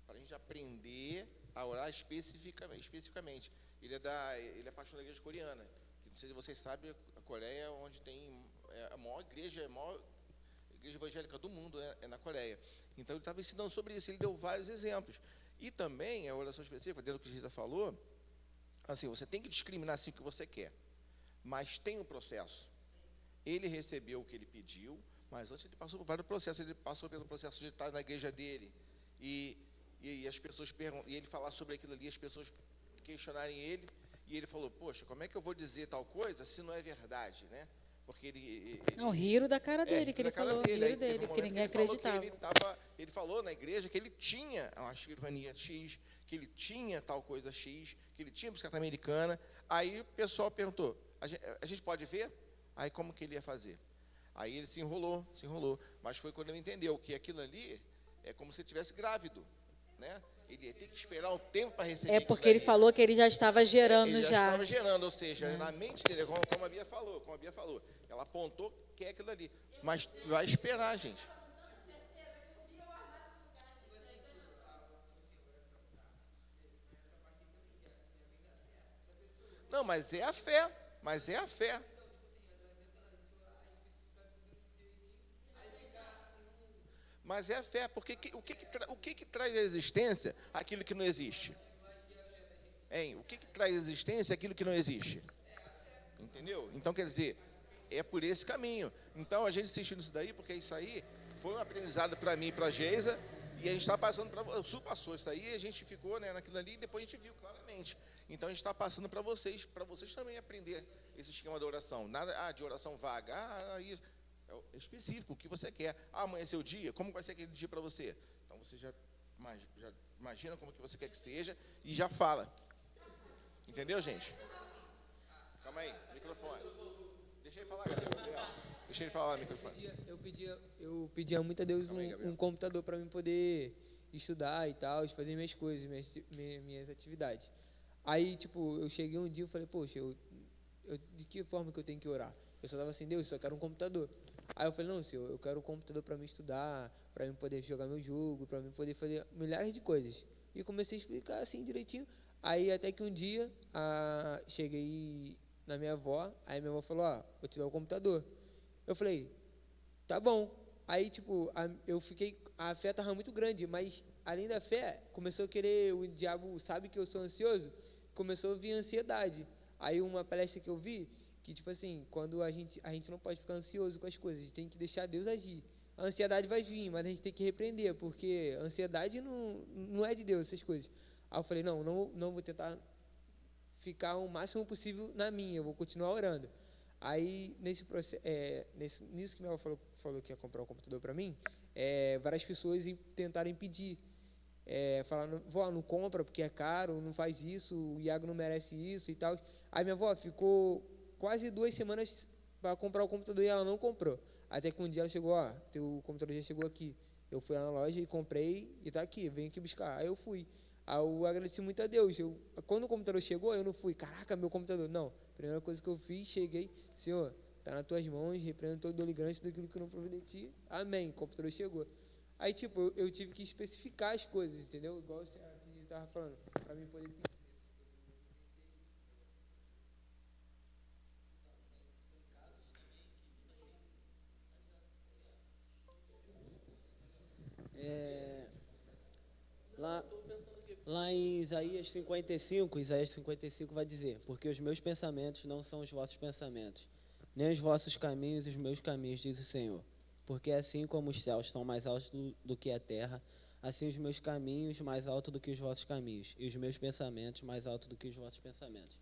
para a gente aprender a orar especificamente. Ele é pastor da igreja coreana, que não sei se vocês sabem, a Coreia é onde tem a maior igreja evangélica do mundo, é na Coreia. Então ele estava ensinando sobre isso, ele deu vários exemplos. E também a oração específica, dentro do que a Gisa falou, assim, você tem que discriminar assim o que você quer, mas tem um processo. Ele recebeu o que ele pediu, mas antes ele passou por vários processos. Ele passou pelo processo de estar na igreja dele e as pessoas perguntam, e ele falar sobre aquilo ali, as pessoas questionarem ele, e ele falou, poxa, como é que eu vou dizer tal coisa se não é verdade, né? Porque não, riram da cara dele, que ele falou, riram dele, porque ninguém acreditava. Ele falou na igreja que ele tinha uma escrivania X, que ele tinha tal coisa X, que ele tinha bicicleta americana. Aí o pessoal perguntou, a gente pode ver? Aí como que ele ia fazer? Aí ele se enrolou, mas foi quando ele entendeu que aquilo ali é como se ele estivesse grávido, né? Ele ia ter que esperar um tempo para receber. É porque ele falou que ele já estava gerando ele já. Estava gerando, ou seja, na mente dele, como a Bia falou, ela apontou que é aquilo ali, mas vai esperar, gente. Não, mas é a fé. Mas é a fé, porque o que traz à existência aquilo que não existe? Hein? O que traz à existência aquilo que não existe? Entendeu? Então, quer dizer, é por esse caminho. Então, a gente assistiu isso daí, porque isso aí foi um aprendizado para mim e para a Geisa, e a gente está passando para... O Sul passou isso aí, a gente ficou, né, naquilo ali, e depois a gente viu claramente. Então, a gente está passando para vocês também aprender esse esquema da oração. Nada de oração vaga, isso... É específico, o que você quer. Amanhã é seu dia, como vai ser aquele dia para você? Então você já imagina como que você quer que seja e já fala. Entendeu, gente? Calma aí, microfone. Deixa ele falar, Gabriel. Deixa ele falar no microfone. Eu pedia muito a Deus um computador para mim poder estudar e tal, fazer minhas coisas, minhas atividades. Aí, tipo, eu cheguei um dia e falei, poxa, de que forma que eu tenho que orar? Eu só estava assim, Deus, eu só quero um computador. Aí eu falei, não, Senhor, eu quero um computador para me estudar, para mim poder jogar meu jogo, para mim poder fazer milhares de coisas. E comecei a explicar assim direitinho. Aí até que um dia cheguei na minha avó, aí minha avó falou, vou te dar o computador. Eu falei, tá bom. Aí, tipo, a fé estava muito grande, mas além da fé, começou a querer, o diabo sabe que eu sou ansioso, começou a vir ansiedade. Aí uma palestra que eu vi, que tipo assim, quando a gente não pode ficar ansioso com as coisas, a gente tem que deixar Deus agir. A ansiedade vai vir, mas a gente tem que repreender, porque a ansiedade não é de Deus, essas coisas. Aí eu falei, não vou tentar ficar o máximo possível na minha, eu vou continuar orando. Aí, nisso que minha avó falou que ia comprar um computador para mim, várias pessoas tentaram impedir. Falaram, vó, não compra porque é caro, não faz isso, o Iago não merece isso e tal. Aí minha avó ficou quase 2 semanas para comprar o computador e ela não comprou. Até que um dia ela chegou, teu computador já chegou aqui. Eu fui lá na loja e comprei e está aqui, vem aqui buscar. Aí eu fui. Aí eu agradeci muito a Deus. Quando o computador chegou, eu não fui, caraca, meu computador. Não, primeira coisa que eu fiz, cheguei, Senhor, está nas tuas mãos, repreendo todo doligrante daquilo que não provei de ti. Amém, o computador chegou. Aí, tipo, eu tive que especificar as coisas, entendeu? Igual você estava falando, para mim poder pedir. Lá em Isaías 55 vai dizer, porque os meus pensamentos não são os vossos pensamentos, nem os vossos caminhos os meus caminhos, diz o Senhor. Porque assim como os céus são mais altos do que a terra, assim os meus caminhos mais altos do que os vossos caminhos, e os meus pensamentos mais altos do que os vossos pensamentos.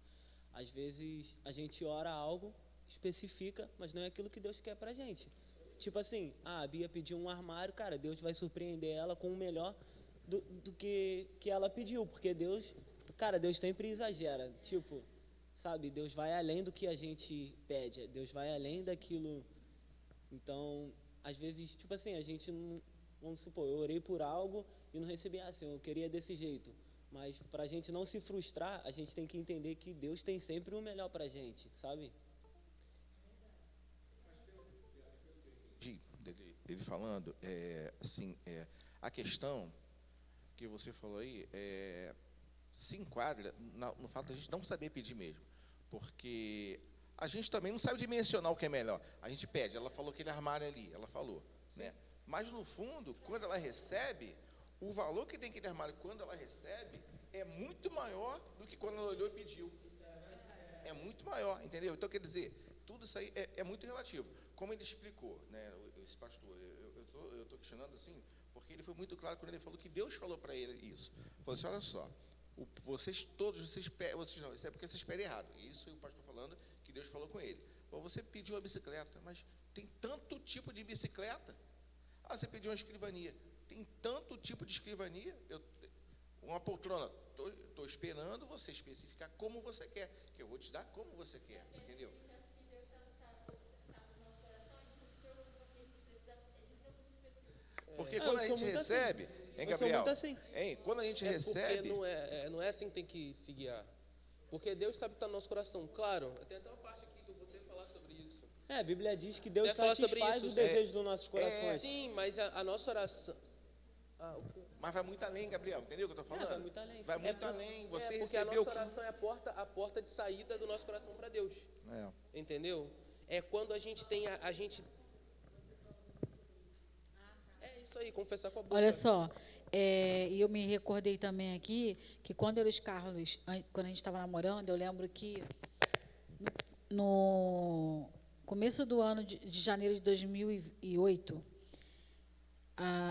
Às vezes a gente ora algo, especifica, mas não é aquilo que Deus quer pra gente. Tipo assim, a Bia pediu um armário, cara, Deus vai surpreender ela com o melhor do que ela pediu, porque Deus sempre exagera, tipo, sabe, Deus vai além do que a gente pede, Deus vai além daquilo. Então, às vezes, tipo assim, a gente não, vamos supor, eu orei por algo e não recebi, assim, eu queria desse jeito, mas para a gente não se frustrar, a gente tem que entender que Deus tem sempre o melhor para a gente, sabe? Ele falando, a questão que você falou aí se enquadra no fato de a gente não saber pedir mesmo, porque a gente também não sabe dimensionar o que é melhor. A gente pede, ela falou aquele armário ali, ela falou, né? Mas no fundo, quando ela recebe, o valor que tem aquele armário quando ela recebe é muito maior do que quando ela olhou e pediu. É muito maior, entendeu? Então, quer dizer, tudo isso aí é muito relativo. Como ele explicou, né, esse pastor, eu estou questionando assim, porque ele foi muito claro quando ele falou que Deus falou para ele isso. Falou assim, olha só, vocês não, isso é porque vocês esperam errado. Isso é o pastor falando que Deus falou com ele. Você pediu uma bicicleta, mas tem tanto tipo de bicicleta. Você pediu uma escrivania. Tem tanto tipo de escrivania. Uma poltrona. Estou esperando você especificar como você quer, que eu vou te dar como você quer, entendeu? Porque quando a gente recebe, hein, Gabriel? Assim. Hein, quando a gente recebe. Porque não é assim que tem que se guiar. Porque Deus sabe que está no nosso coração. Claro, tem até uma parte aqui que eu vou ter que falar sobre isso. A Bíblia diz que Deus satisfaz os desejos dos nossos corações. Sim, mas a nossa oração. Mas vai muito além, Gabriel, entendeu o que eu estou falando? Vai muito além. Vai muito além. Você porque a recebeu. Nossa oração é a porta de saída do nosso coração para Deus. Entendeu? É quando a gente tem É isso aí, confessar com a boca. Olha só, e eu me recordei também aqui que quando eu e os Carlos, quando a gente estava namorando, eu lembro que no começo do ano de janeiro de 2008,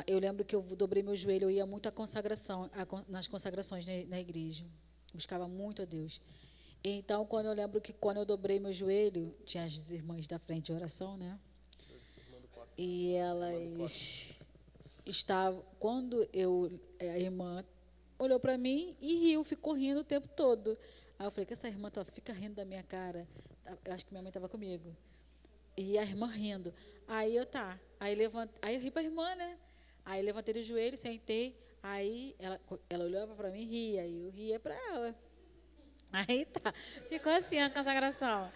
eu lembro que eu dobrei meu joelho, eu ia muito à consagração, nas consagrações na igreja, buscava muito a Deus. Então, quando eu dobrei meu joelho, tinha as irmãs da frente de oração, né? E elas estavam, quando a irmã olhou para mim e riu, ficou rindo o tempo todo. Aí eu falei, que essa irmã fica rindo da minha cara. Eu acho que minha mãe estava comigo. E a irmã rindo. Aí eu ri para a irmã, né? Aí levantei do joelho, sentei. Aí ela olhava para mim e ria, e eu ria para ela. Aí tá, ficou assim a consagração.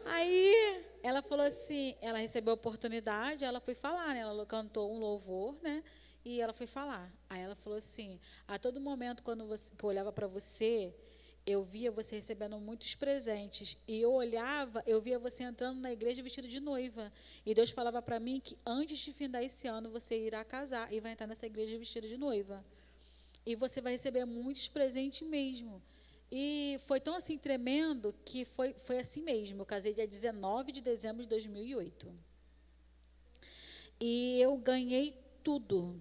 Aí ela falou assim, ela recebeu a oportunidade, ela foi falar, né? Ela cantou um louvor, né? E ela foi falar. Aí ela falou assim, a todo momento que eu olhava para você, eu via você recebendo muitos presentes. E eu olhava, eu via você entrando na igreja vestida de noiva. E Deus falava para mim que antes de findar esse ano, você irá casar e vai entrar nessa igreja vestida de noiva. E você vai receber muitos presentes mesmo. E foi tão assim tremendo que foi assim mesmo. Eu casei dia 19 de dezembro de 2008. E eu ganhei tudo.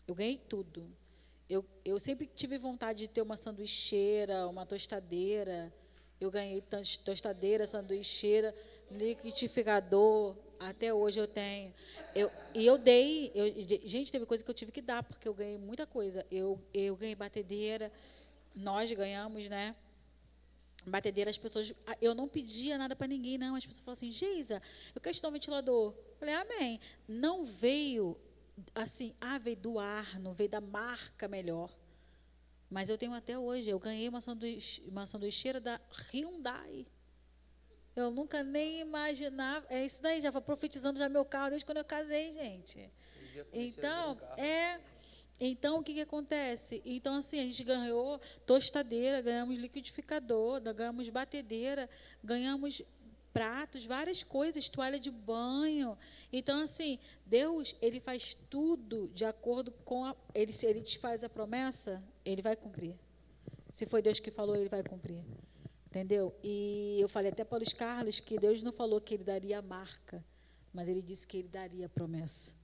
Eu ganhei tudo. Eu sempre tive vontade de ter uma sanduicheira, uma tostadeira. Eu ganhei tostadeira, sanduicheira, liquidificador. Até hoje eu tenho. Gente, teve coisa que eu tive que dar, porque eu ganhei muita coisa. Eu ganhei batedeira. Nós ganhamos, né? Batedeira, as pessoas... Eu não pedia nada para ninguém, não. As pessoas falavam assim, Geisa, eu quero te dar um ventilador. Eu falei, amém. Não veio assim, veio do ar, não veio da marca melhor. Mas eu tenho até hoje. Eu ganhei uma sanduicheira da Hyundai. Eu nunca nem imaginava. É isso daí, já vou profetizando já meu carro desde quando eu casei, gente. Então, o que acontece? Então, assim, a gente ganhou tostadeira, ganhamos liquidificador, ganhamos batedeira, ganhamos pratos, várias coisas, toalha de banho. Então, assim, Deus, Ele faz tudo de acordo com Ele te faz a promessa, Ele vai cumprir. Se foi Deus que falou, Ele vai cumprir. Entendeu? E eu falei até para os Carlos que Deus não falou que Ele daria a marca, mas Ele disse que Ele daria a promessa.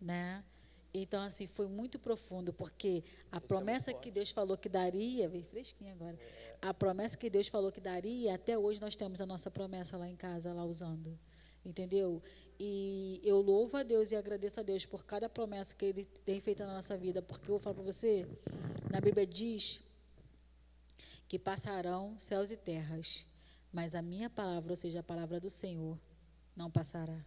Né? Então, assim, foi muito profundo, porque a promessa que Deus falou que daria, veio fresquinho agora, a promessa que Deus falou que daria, até hoje nós temos a nossa promessa lá em casa, lá usando, entendeu? E eu louvo a Deus e agradeço a Deus por cada promessa que Ele tem feito na nossa vida, porque eu vou falar para você, na Bíblia diz que passarão céus e terras, mas a minha palavra, ou seja, a palavra do Senhor, não passará.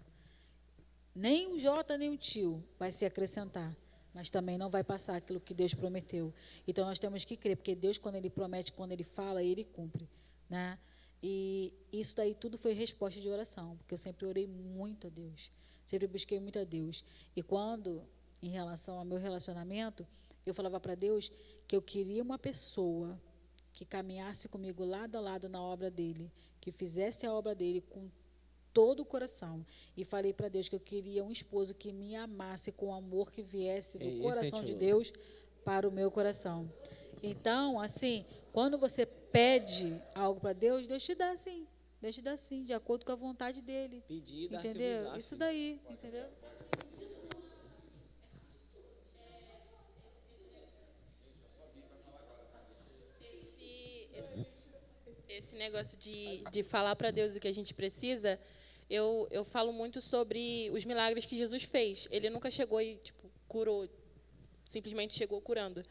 Nem um jota, nem um tio vai se acrescentar, mas também não vai passar aquilo que Deus prometeu. Então, nós temos que crer, porque Deus, quando Ele promete, quando Ele fala, Ele cumpre. Né? E isso daí tudo foi resposta de oração, porque eu sempre orei muito a Deus, sempre busquei muito a Deus. E quando, em relação ao meu relacionamento, eu falava para Deus que eu queria uma pessoa que caminhasse comigo lado a lado na obra dEle, que fizesse a obra dEle com todo o coração. E falei para Deus que eu queria um esposo que me amasse com o amor que viesse do coração de Deus para o meu coração. Então, assim, quando você pede algo para Deus, Deus te dá sim. Deus te dá sim, de acordo com a vontade dEle. Pedir, dar, entendeu? Isso daí, entendeu? Esse negócio de falar para Deus o que a gente precisa, eu falo muito sobre os milagres que Jesus fez. Ele nunca chegou e curou, simplesmente chegou curando.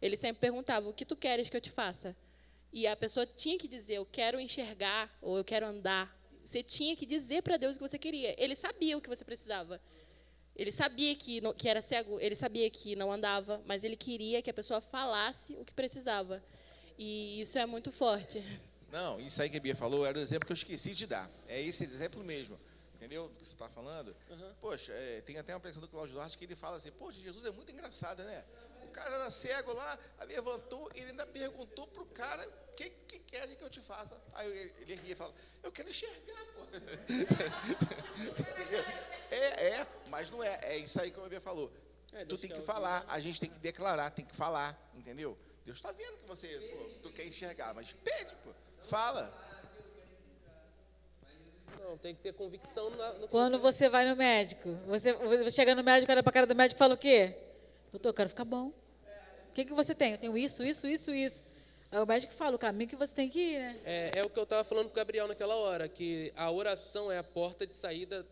Ele sempre perguntava, o que tu queres que eu te faça? E a pessoa tinha que dizer, eu quero enxergar, ou eu quero andar. Você tinha que dizer para Deus o que você queria. Ele sabia o que você precisava. Ele sabia que era cego, ele sabia que não andava, mas ele queria que a pessoa falasse o que precisava. E isso é muito forte. Não, isso aí que a Bia falou era o exemplo que eu esqueci de dar. É esse exemplo mesmo. Entendeu? Do que você está falando? Poxa, tem até uma pregação do Cláudio Duarte que ele fala assim, poxa, Jesus é muito engraçado, né? O cara era cego lá, aí levantou e ele ainda perguntou pro cara, o que querem que eu te faça? Aí ele ria e fala, eu quero enxergar, pô. Mas não é. É isso aí que a Bia falou. Tu tem que falar, a gente tem que declarar, tem que falar, entendeu? Deus está vendo que você, tu quer enxergar, mas pede, pô. Fala. Não, tem que ter convicção no Quando você vai no médico, você chega no médico, olha para a cara do médico e fala o quê? Doutor, eu quero ficar bom. O que você tem? Eu tenho isso. Aí o médico fala o caminho que você tem que ir, né? É o que eu estava falando com o Gabriel naquela hora, que a oração é a porta de saída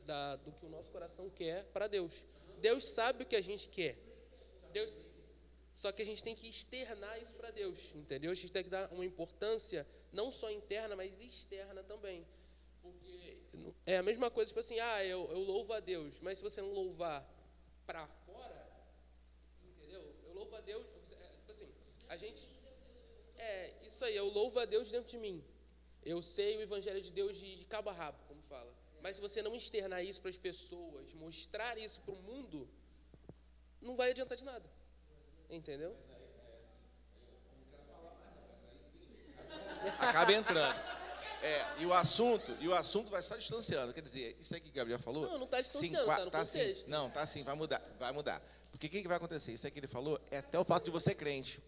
do que o nosso coração quer para Deus. Deus sabe o que a gente quer. Só que a gente tem que externar isso para Deus, entendeu? A gente tem que dar uma importância não só interna, mas externa também. Porque é a mesma coisa, tipo assim, eu louvo a Deus, mas se você não louvar para fora, entendeu? A gente... isso aí, eu louvo a Deus dentro de mim. Eu sei o evangelho de Deus de cabo a rabo, como fala. Mas se você não externar isso para as pessoas, mostrar isso para o mundo, não vai adiantar de nada. Entendeu? Acaba entrando. E o assunto vai só distanciando. Quer dizer, isso aí que o Gabriel falou... Não está distanciando, está no contexto. Assim, não, tá assim, vai mudar. Porque o que vai acontecer? Isso aí que ele falou é até o fato de você ser crente.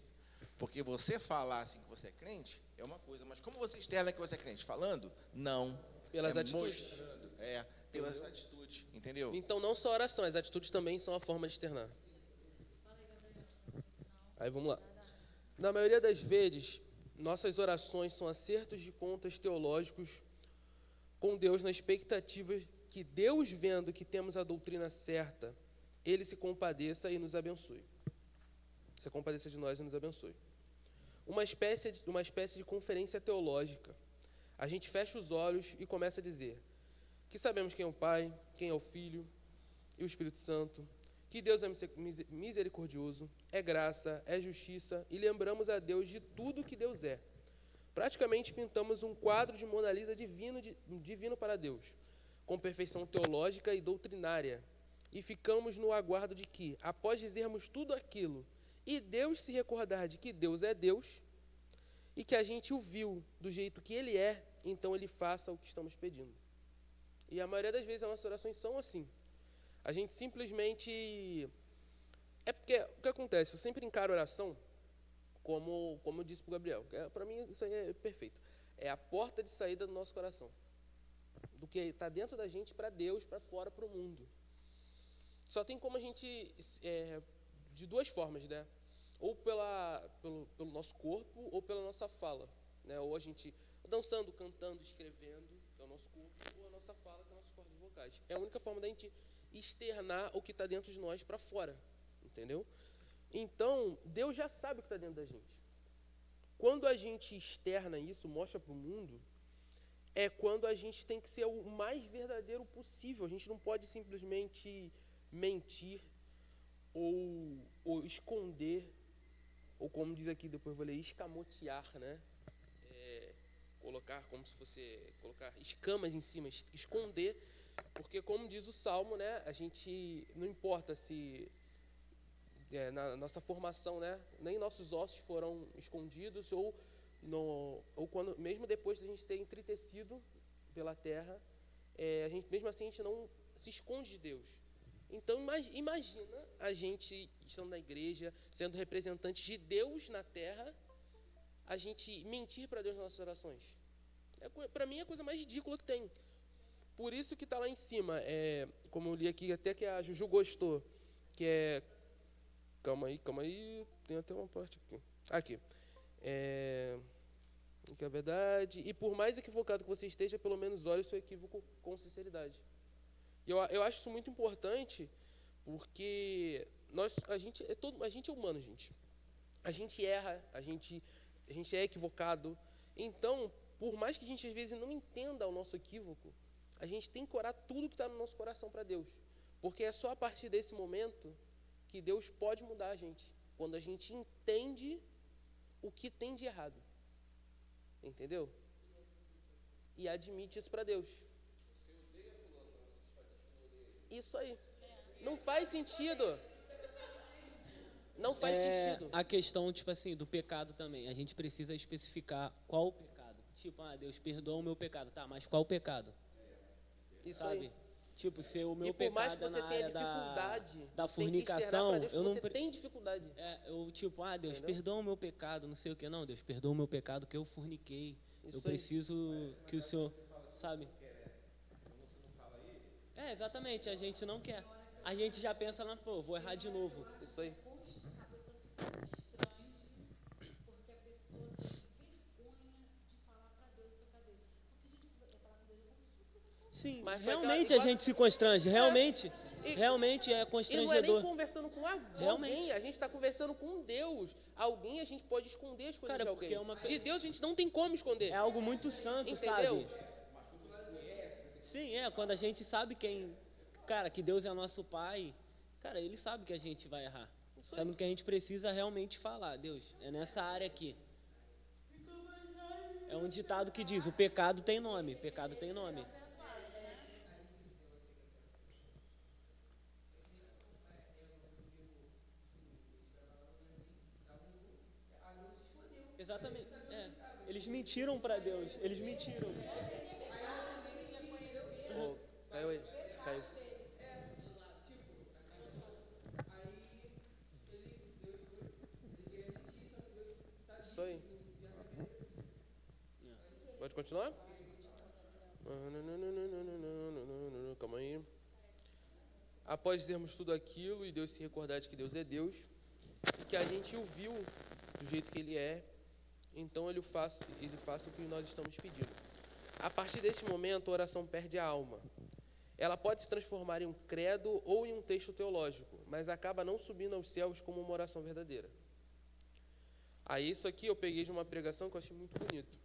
Porque você falar assim que você é crente é uma coisa, mas como você externa que você é crente? Falando? Não. Pelas atitudes. Mostrando, pelas atitudes, entendeu? Então, não só oração, as atitudes também são a forma de externar. Aí, vamos lá. Na maioria das vezes, nossas orações são acertos de contas teológicos com Deus na expectativa que Deus, vendo que temos a doutrina certa, Ele se compadeça e nos abençoe. Se compadeça de nós e nos abençoe. Uma espécie de conferência teológica. A gente fecha os olhos e começa a dizer que sabemos quem é o Pai, quem é o Filho e o Espírito Santo, que Deus é misericordioso, é graça, é justiça, e lembramos a Deus de tudo que Deus é. Praticamente pintamos um quadro de Mona Lisa divino para Deus, com perfeição teológica e doutrinária, e ficamos no aguardo de que, após dizermos tudo aquilo, e Deus se recordar de que Deus é Deus, e que a gente o viu do jeito que Ele é, então Ele faça o que estamos pedindo. E a maioria das vezes as nossas orações são assim. A gente simplesmente... porque o que acontece? Eu sempre encaro a oração como eu disse para o Gabriel. Para mim isso aí é perfeito. É a porta de saída do nosso coração. Do que está dentro da gente para Deus, para fora, para o mundo. Só tem como a gente... de duas formas, né? Ou pelo nosso corpo, ou pela nossa fala, né? Ou a gente dançando, cantando, escrevendo, que é o nosso corpo, ou a nossa fala, que é as nossas cordas vocais. É a única forma da gente externar o que está dentro de nós para fora, entendeu? Então, Deus já sabe o que está dentro da gente. Quando a gente externa isso, mostra para o mundo, é quando a gente tem que ser o mais verdadeiro possível. A gente não pode simplesmente mentir ou esconder, ou como diz aqui, depois eu vou ler, escamotear, né? Colocar como se fosse colocar escamas em cima, esconder, porque como diz o Salmo, né? A gente não importa se na nossa formação, né? Nem nossos ossos foram escondidos ou quando mesmo depois de a gente ser entritecido pela terra, a gente mesmo assim a gente não se esconde de Deus. Então, imagina a gente estando na igreja, sendo representantes de Deus na terra, a gente mentir para Deus nas nossas orações. Para mim, é a coisa mais ridícula que tem. Por isso que está lá em cima, como eu li aqui, até que a Juju gostou, que é... Calma aí, tem até uma parte aqui. Aqui. Que é a verdade. E por mais equivocado que você esteja, pelo menos olhe o seu equívoco com sinceridade. E eu acho isso muito importante, porque a gente é humano, gente. A gente erra, a gente é equivocado. Então, por mais que a gente às vezes não entenda o nosso equívoco, a gente tem que orar tudo que está no nosso coração para Deus. Porque é só a partir desse momento que Deus pode mudar a gente. Quando a gente entende o que tem de errado. Entendeu? E admite isso para Deus. Isso aí. Não faz sentido. Não faz sentido. A questão, tipo assim, do pecado também. A gente precisa especificar qual o pecado. Tipo, Deus, perdoa o meu pecado. Tá, mas qual o pecado? Isso sabe? aí. Tipo, se o meu E por mais pecado que é você na tenha área dificuldade, da você tem que externar fornicação, pra Deus que eu não... você tem dificuldade. eu tipo, Deus, Entendeu? perdoa o meu pecado, não sei o que. Não, Deus, perdoa o meu pecado que eu forniquei. Isso Eu aí. preciso que o Senhor, sabe? Exatamente, a gente não quer. A gente já pensa lá, pô, vou errar de novo. Isso aí. Sim, Mas realmente igual- a gente se constrange, realmente é E não é nem constrangedor. conversando com Realmente. alguém, a gente está conversando com Deus. Alguém a gente pode esconder as coisas Cara, de alguém. porque é uma- De Deus a gente não tem como esconder. É algo muito santo, Entendeu? sabe? Sim, quando a gente sabe que Deus é nosso Pai, cara, Ele sabe que a gente vai errar. Sabendo que a gente precisa realmente falar. Deus, é nessa área aqui. É um ditado que diz, o pecado tem nome. Pecado tem nome. Exatamente. É. Eles mentiram para Deus. Eles mentiram. Ô, caiu aí. Caiu. Isso aí. Pode continuar? Calma aí. Após dizermos tudo aquilo e Deus se recordar de que Deus é Deus e que a gente o viu do jeito que Ele é, então Ele faça o que nós estamos pedindo. A partir desse momento, a oração perde a alma. Ela pode se transformar em um credo ou em um texto teológico, mas acaba não subindo aos céus como uma oração verdadeira. Aí isso aqui eu peguei de uma pregação que eu achei muito bonito.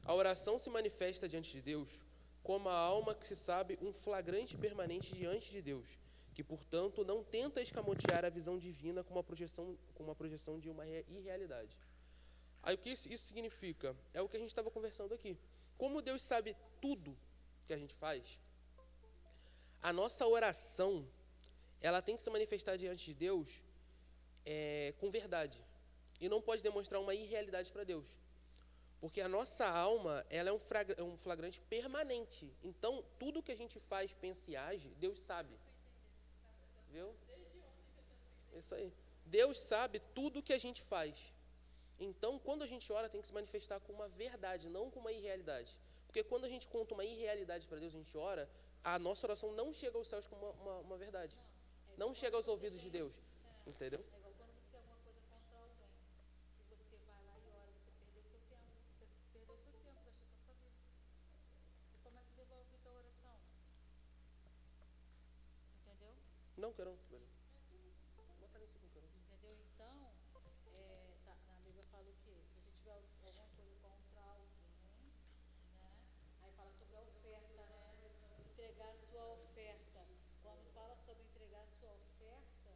A oração se manifesta diante de Deus como a alma que se sabe um flagrante permanente diante de Deus, que, portanto, não tenta escamotear a visão divina com uma projeção de uma irrealidade. Aí o que isso significa? É o que a gente estava conversando aqui. Como Deus sabe tudo que a gente faz, a nossa oração, ela tem que se manifestar diante de Deus com verdade. E não pode demonstrar uma irrealidade para Deus. Porque a nossa alma, ela é um flagrante permanente. Então, tudo que a gente faz, pensa e age, Deus sabe. Viu? Isso aí. Deus sabe tudo que a gente faz. Então, quando a gente ora, tem que se manifestar com uma verdade, não com uma irrealidade. Porque quando a gente conta uma irrealidade para Deus, a gente ora, a nossa oração não chega aos céus como uma verdade. Não chega aos ouvidos de Deus. Entendeu? É igual quando você tem alguma coisa contra alguém, que você vai lá e ora, você perdeu seu tempo, gastou com sua vida. E como é que devolve a tua oração? Entendeu? Não, quero. Bota nisso, não quero. Entendeu? Então, na Bíblia fala o quê? Se você tiver alguma coisa contra alguém, né? Aí fala sobre a oferta, né? Entregar a sua oferta. Quando fala sobre entregar a sua oferta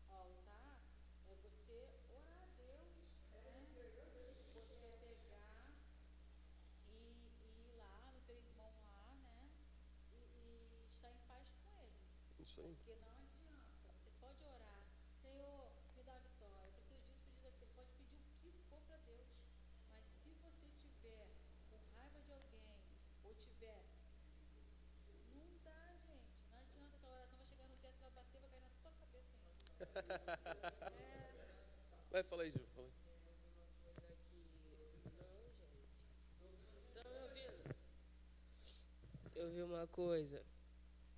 ao altar, é você orar a Deus, né? Você pegar e ir lá no teu irmão lá, né? E estar em paz com ele. Isso aí. Porque não adianta. Você pode orar, Senhor, me dá a vitória. Eu preciso disso, preciso daquilo. Pode pedir o que for para Deus. Mas se você tiver com raiva de alguém, ou tiver. Não dá, gente. Não adianta, aquela oração vai chegar no teto, vai bater, vai cair na tua cabeça ainda. Vai, fala aí, Ju. Fala aí. Eu vi uma coisa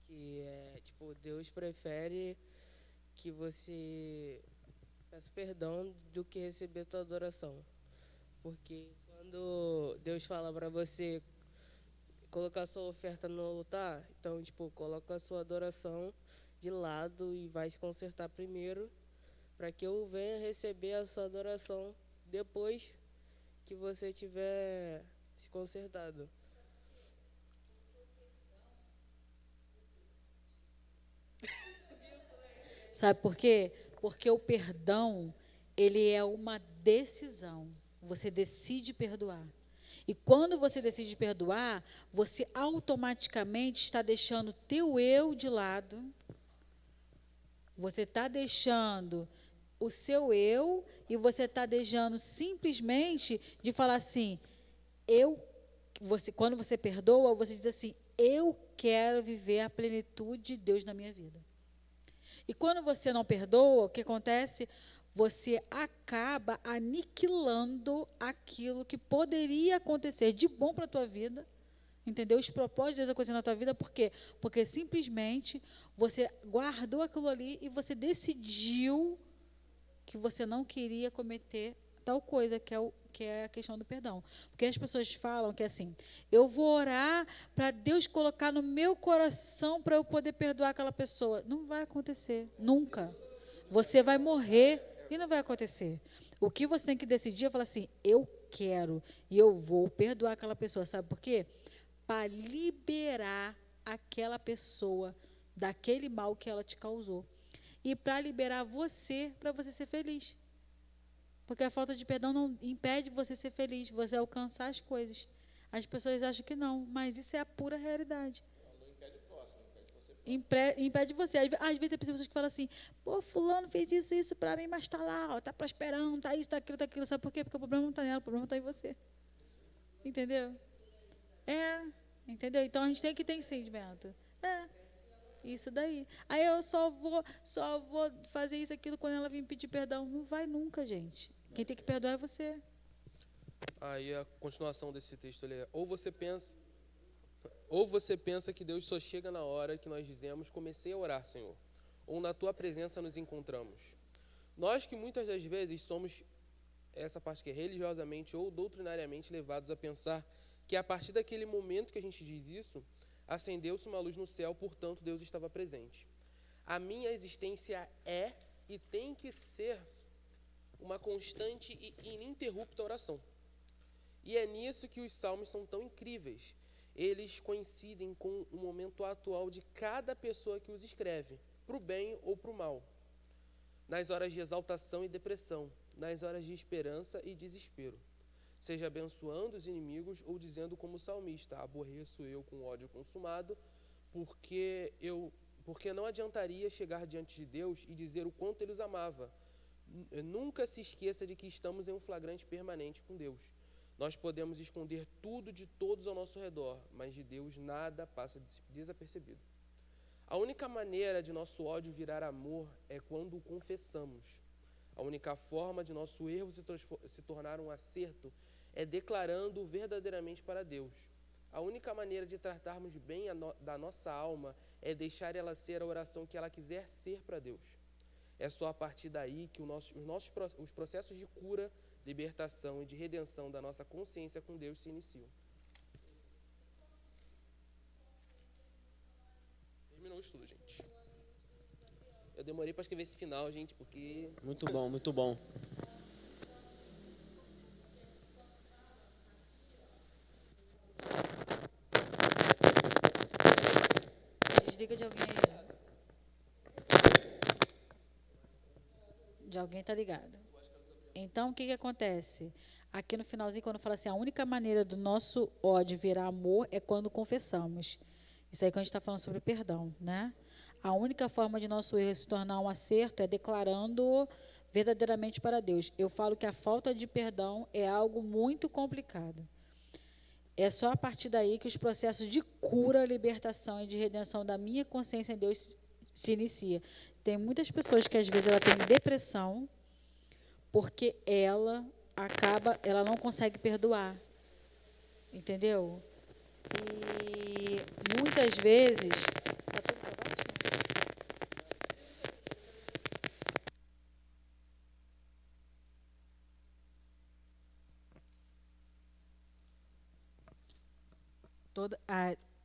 que é, tipo, Deus prefere que você peça perdão do que receber tua adoração. Porque quando Deus fala para você colocar sua oferta no altar, então, tipo, coloca a sua adoração de lado e vai se consertar primeiro, para que eu venha receber a sua adoração depois que você tiver se consertado. Sabe por quê? Porque o perdão, ele é uma decisão. Você decide perdoar. E quando você decide perdoar, você automaticamente está deixando o teu eu de lado. Você está deixando o seu eu e você está deixando simplesmente de falar assim, quando você perdoa, você diz assim, eu quero viver a plenitude de Deus na minha vida. E quando você não perdoa, o que acontece? Você acaba aniquilando aquilo que poderia acontecer de bom para a tua vida, entendeu? Os propósitos de Deus acontecendo na tua vida, por quê? Porque simplesmente você guardou aquilo ali e você decidiu que você não queria cometer tal coisa, que é a questão do perdão. Porque as pessoas falam que assim, eu vou orar para Deus colocar no meu coração para eu poder perdoar aquela pessoa. Não vai acontecer, nunca. Você vai morrer e não vai acontecer. O que você tem que decidir é falar assim, eu quero e eu vou perdoar aquela pessoa. Sabe por quê? Para liberar aquela pessoa daquele mal que ela te causou. e para liberar você, para você ser feliz. Porque a falta de perdão não impede você ser feliz, você alcançar as coisas. As pessoas acham que não, mas isso é a pura realidade. Impede você. Às vezes tem pessoas que falam assim, pô, fulano fez isso para mim, mas está lá, está prosperando, está isso, está aquilo, está aquilo. Sabe por quê? Porque o problema não está nela, o problema está em você. Entendeu? Entendeu? Então a gente tem que ter entendimento. Isso daí. Aí eu só vou fazer isso, aquilo, quando ela vir pedir perdão. Não vai nunca, gente. Quem tem que perdoar é você. Aí a continuação desse texto é: ou você pensa que Deus só chega na hora que nós dizemos, comecei a orar, Senhor, ou na tua presença nos encontramos. Nós que muitas das vezes somos, essa parte que é religiosamente ou doutrinariamente levados a pensar que a partir daquele momento que a gente diz isso, acendeu-se uma luz no céu, portanto Deus estava presente. A minha existência é e tem que ser uma constante e ininterrupta oração. E é nisso que os salmos são tão incríveis. Eles coincidem com o momento atual de cada pessoa que os escreve, para o bem ou para o mal. Nas horas de exaltação e depressão, nas horas de esperança e desespero. Seja abençoando os inimigos ou dizendo como o salmista, aborreço eu com ódio consumado, porque não adiantaria chegar diante de Deus e dizer o quanto ele os amava. Nunca se esqueça de que estamos em um flagrante permanente com Deus. Nós podemos esconder tudo de todos ao nosso redor, mas de Deus nada passa desapercebido. A única maneira de nosso ódio virar amor é quando o confessamos. A única forma de nosso erro se tornar um acerto é declarando verdadeiramente para Deus. A única maneira de tratarmos bem da nossa alma é deixar ela ser a oração que ela quiser ser para Deus. É só a partir daí que os processos de cura, libertação e de redenção da nossa consciência com Deus se iniciam. Terminou o estudo, gente. Eu demorei para escrever esse final, gente, porque... Muito bom, muito bom. Desliga de alguém aí. De alguém tá ligado. Então, o que acontece? Aqui no finalzinho, quando fala assim, a única maneira do nosso ódio virar amor é quando confessamos. Isso aí que a gente está falando sobre perdão, né? A única forma de nosso erro se tornar um acerto é declarando verdadeiramente para Deus. Eu falo que a falta de perdão é algo muito complicado. É só a partir daí que os processos de cura, libertação e de redenção da minha consciência em Deus se inicia. Tem muitas pessoas que às vezes ela tem depressão porque ela não consegue perdoar. Entendeu? E muitas vezes... Tá tudo pra baixo?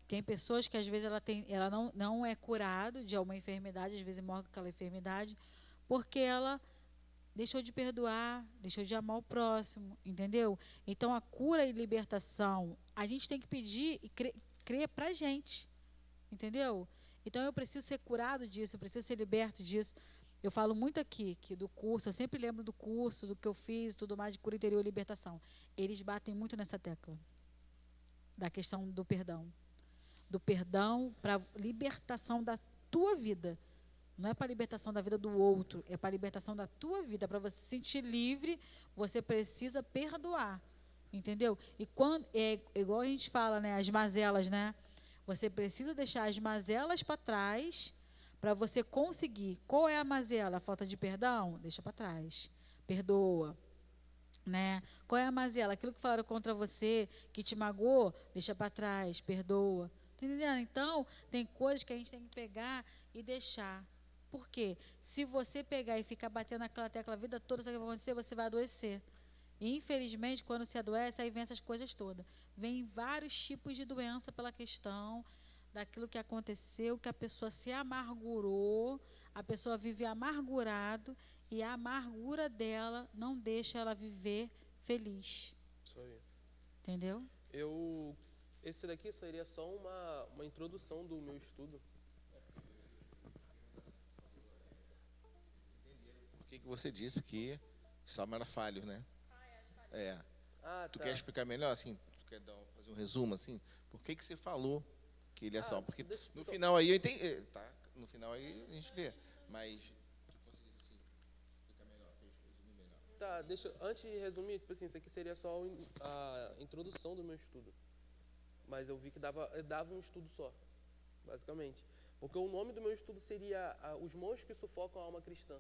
Tem pessoas que às vezes ela não é curada de alguma enfermidade, às vezes morre com aquela enfermidade, porque ela deixou de perdoar, deixou de amar o próximo, entendeu? Então a cura e libertação, a gente tem que pedir e crer para a gente, entendeu? Então eu preciso ser curado disso, eu preciso ser liberto disso. Eu falo muito aqui que do curso, eu sempre lembro do curso, do que eu fiz, tudo mais de cura interior e libertação. Eles batem muito nessa tecla da questão do perdão para libertação da tua vida. Não é para libertação da vida do outro, é para libertação da tua vida. Para você se sentir livre, você precisa perdoar, entendeu? E quando é igual a gente fala, né, as mazelas, né? Você precisa deixar as mazelas para trás para você conseguir. Qual é a mazela? A falta de perdão? Deixa para trás. Perdoa. Né? Qual é a mazela? Aquilo que falaram contra você, que te magoou, deixa para trás, perdoa. Tá entendendo? Então, tem coisas que a gente tem que pegar e deixar. Por quê? Se você pegar e ficar batendo naquela tecla a vida toda, sabe o que vai acontecer? Você vai adoecer. E, infelizmente, quando se adoece, aí vem essas coisas todas. Vem vários tipos de doença pela questão daquilo que aconteceu, que a pessoa se amargurou, a pessoa vive amargurado, e a amargura dela não deixa ela viver feliz. Isso aí. Entendeu? Esse daqui seria só uma introdução do meu estudo. que você disse que o salmo era falho, né? É. Ah, Tu tá. quer explicar melhor, assim? Tu quer fazer um resumo, assim? Por que você falou que ele é salmo? Porque deixa eu no explicar. final aí eu entendi. Tá, no final aí a gente vê. Mas tu conseguisse, assim, explicar melhor, resumir melhor. Tá, antes de resumir, tipo assim, isso aqui seria só a introdução do meu estudo. Mas eu vi que dava um estudo só, basicamente. Porque o nome do meu estudo seria Os Monstros que Sufocam a Alma Cristã.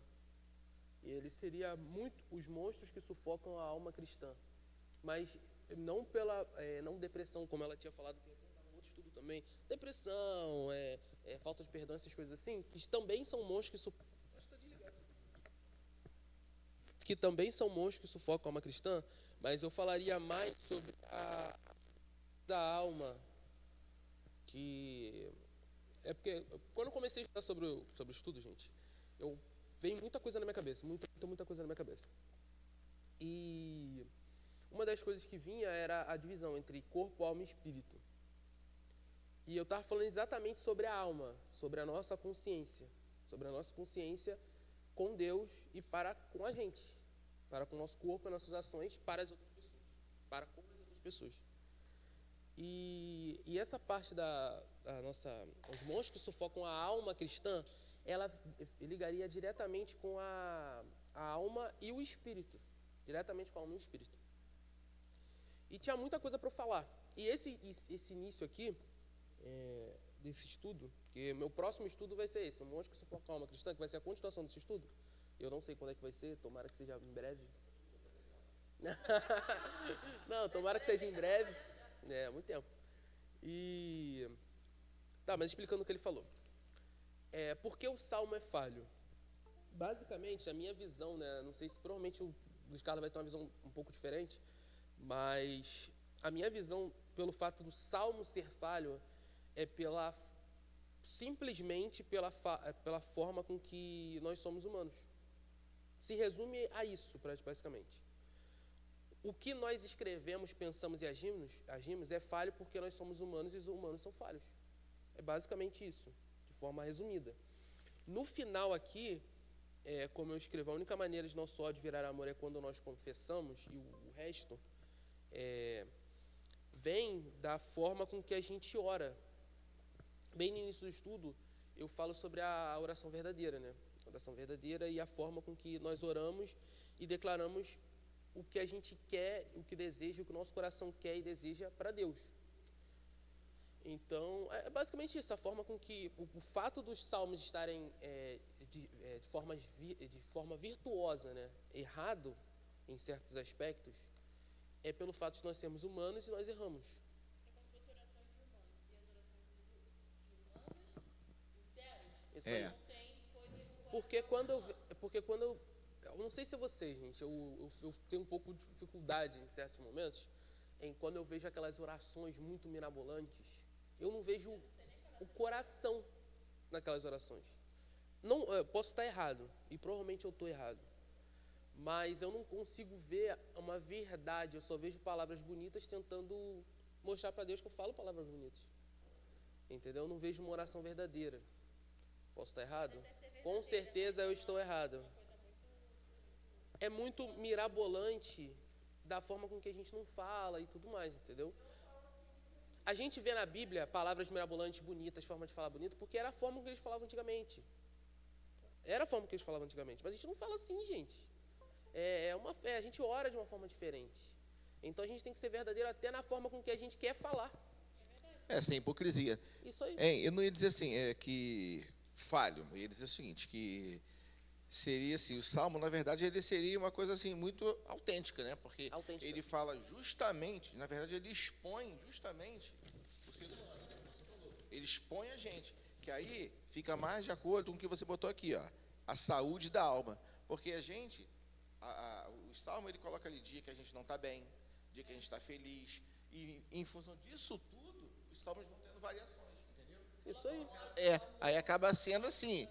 E ele seria muito Os Monstros que Sufocam a Alma Cristã. Mas não não depressão, como ela tinha falado, que estava no outro estudo também. Depressão, falta de perdão, essas coisas assim, que também são monstros que sufocam. Acho que tá desligado isso aqui. Que também são monstros que sufocam a alma cristã, mas eu falaria mais sobre da alma, que é porque quando eu comecei a estudar sobre o estudo, gente, veio muita coisa na minha cabeça, muita coisa na minha cabeça. E uma das coisas que vinha era a divisão entre corpo, alma e espírito. E eu estava falando exatamente sobre a alma, sobre a nossa consciência com Deus e para com a gente, para com o nosso corpo, as nossas ações, para as outras pessoas, para com as outras pessoas. E essa parte da nossa, os monstros que sufocam a alma cristã, ela ligaria diretamente com a alma e o espírito, diretamente com a alma e o espírito. E tinha muita coisa para eu falar. E esse início aqui desse estudo, que meu próximo estudo vai ser esse, o monstro que sufoca a alma cristã, que vai ser a continuação desse estudo. Eu não sei quando é que vai ser, tomara que seja em breve. Não, tomara que seja em breve. Há muito tempo. Tá, mas explicando o que ele falou. Por que o salmo é falho? Basicamente, a minha visão, né? Não sei se provavelmente o Luiz Carlos vai ter uma visão um pouco diferente, mas a minha visão, pelo fato do salmo ser falho, é simplesmente pela forma com que nós somos humanos. Se resume a isso, basicamente. O que nós escrevemos, pensamos e agimos é falho porque nós somos humanos e os humanos são falhos. É basicamente isso, de forma resumida. No final aqui, como eu escrevo, a única maneira de nosso ódio virar amor é quando nós confessamos, e o resto vem da forma com que a gente ora. Bem no início do estudo, eu falo sobre a oração verdadeira, né? A oração verdadeira e a forma com que nós oramos e declaramos o que a gente quer, o que deseja, o que o nosso coração quer e deseja para Deus. Então, é basicamente isso, a forma com que o fato dos salmos estarem de forma virtuosa, né, errado em certos aspectos, é pelo fato de nós sermos humanos e nós erramos. Isso aí. Porque quando eu não sei se é vocês, gente, eu tenho um pouco de dificuldade em certos momentos, quando eu vejo aquelas orações muito mirabolantes, eu não vejo o coração naquelas orações. Não, eu posso estar errado, e provavelmente eu estou errado, mas eu não consigo ver uma verdade, eu só vejo palavras bonitas tentando mostrar para Deus que eu falo palavras bonitas. Entendeu? Eu não vejo uma oração verdadeira. Posso estar errado? Com certeza eu estou errado. É muito mirabolante da forma com que a gente não fala e tudo mais, entendeu? A gente vê na Bíblia palavras mirabolantes, bonitas, forma de falar bonita, porque era a forma que eles falavam antigamente. Era a forma que eles falavam antigamente. Mas a gente não fala assim, gente. A gente ora de uma forma diferente. Então a gente tem que ser verdadeiro até na forma com que a gente quer falar. Sem hipocrisia. Isso aí. Eu não ia dizer assim, que falho. Eu ia dizer o seguinte, que seria assim, o Salmo, na verdade, ele seria uma coisa assim muito autêntica, né? Porque ele fala justamente, na verdade, ele expõe justamente o ser humano. Ele expõe a gente, que aí fica mais de acordo com o que você botou aqui, ó, a saúde da alma. Porque a gente, o Salmo, ele coloca ali dia que a gente não está bem, dia que a gente está feliz, e em função disso tudo, os Salmos vão tendo variações, entendeu? Isso aí. Aí acaba sendo assim,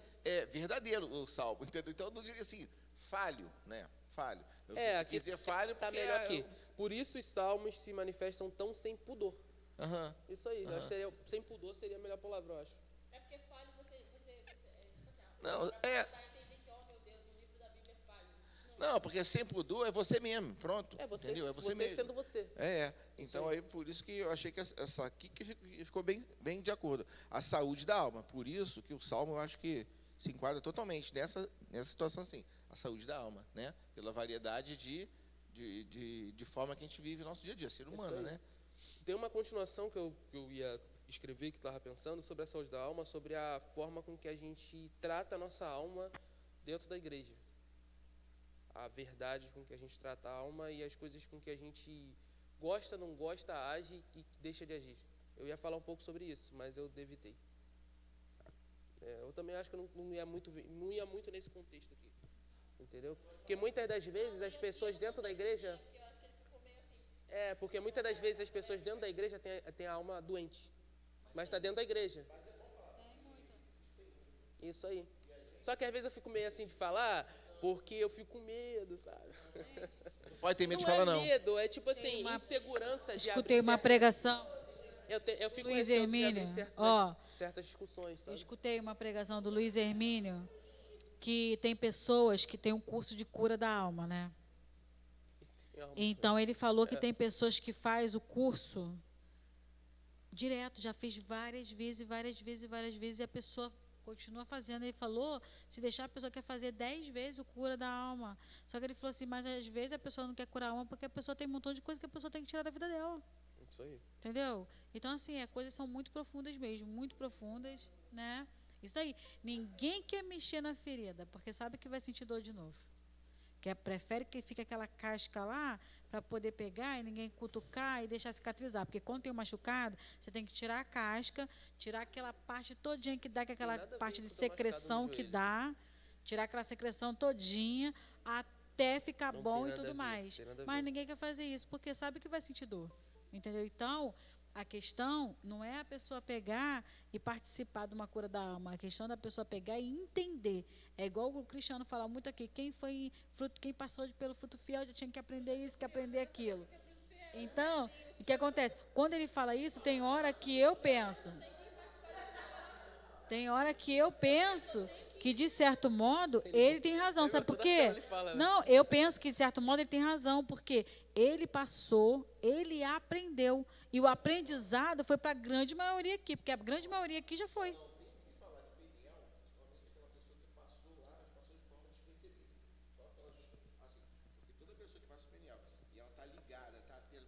verdadeiro o Salmo, entendeu? Então eu não diria assim, falho, né? Falho. Aqui quer dizer falho está porque melhor aqui. Por isso os salmos se manifestam tão sem pudor. Isso aí. Eu acho que sem pudor seria a melhor palavra, eu acho. É porque falho, você tipo assim, Não, dá a entender que, oh meu Deus, o livro da Bíblia é falho. Não, porque sempre mudou é você mesmo, pronto. É você, entendeu? É você você mesmo. sendo você. Então aí. aí por isso que eu achei que essa aqui que ficou bem de acordo. A saúde da alma. Por isso que o Salmo eu acho que se enquadra totalmente nessa situação assim. A saúde da alma, né? Pela variedade de forma que a gente vive no nosso dia a dia, ser humano, né? Tem uma continuação que eu ia escrever, que estava pensando, sobre a saúde da alma, sobre a forma com que a gente trata a nossa alma dentro da igreja. A verdade com que a gente trata a alma e as coisas com que a gente gosta, não gosta, age e deixa de agir. Eu ia falar um pouco sobre isso, mas eu evitei. Eu também acho que eu não ia muito nesse contexto aqui. Entendeu? Porque muitas das vezes as pessoas dentro da igreja... porque muitas das vezes as pessoas dentro da igreja têm a alma doente. Mas está dentro da igreja. Isso aí. Só que às vezes eu fico meio assim de falar, porque eu fico com medo, sabe? Não pode ter medo de Não falar, é não. medo, é tipo assim, insegurança de Escutei uma pregação, Eu fico Luiz receoso de abrir Hermínio, ó. certas discussões, eu sabe? escutei uma pregação do Luiz Hermínio, que tem pessoas que têm um curso de cura da alma, né? Então, ele falou que tem pessoas que faz o curso direto, já fez várias vezes, e a pessoa continua fazendo. Ele falou, se deixar, a pessoa quer fazer 10 vezes o cura da alma. Só que ele falou assim, mas às vezes a pessoa não quer curar a alma porque a pessoa tem um montão de coisa que a pessoa tem que tirar da vida dela. Isso aí. Entendeu? Então, assim, as coisas são muito profundas mesmo, muito profundas, né? Isso daí. Ninguém quer mexer na ferida, porque sabe que vai sentir dor de novo. Prefere que fique aquela casca lá para poder pegar e ninguém cutucar e deixar cicatrizar. Porque quando tem um machucado, você tem que tirar a casca, tirar aquela parte todinha que dá, que é aquela parte de secreção que dá, tirar aquela secreção todinha até ficar bom e tudo mais. Mas ninguém quer fazer isso, porque sabe que vai sentir dor. Entendeu? Então, a questão não é a pessoa pegar e participar de uma cura da alma. A questão da pessoa pegar e entender. É igual o Cristiano fala muito aqui. Quem passou pelo fruto fiel já tinha que aprender isso, que aprender aquilo. Então, o que acontece? Quando ele fala isso, tem hora que eu penso. Que, de certo modo, ele tem razão. Sabe por quê? Não, eu penso que, de certo modo, ele tem razão. Porque ele passou, ele aprendeu. E o aprendizado foi para a grande maioria aqui. Porque a grande maioria aqui já foi.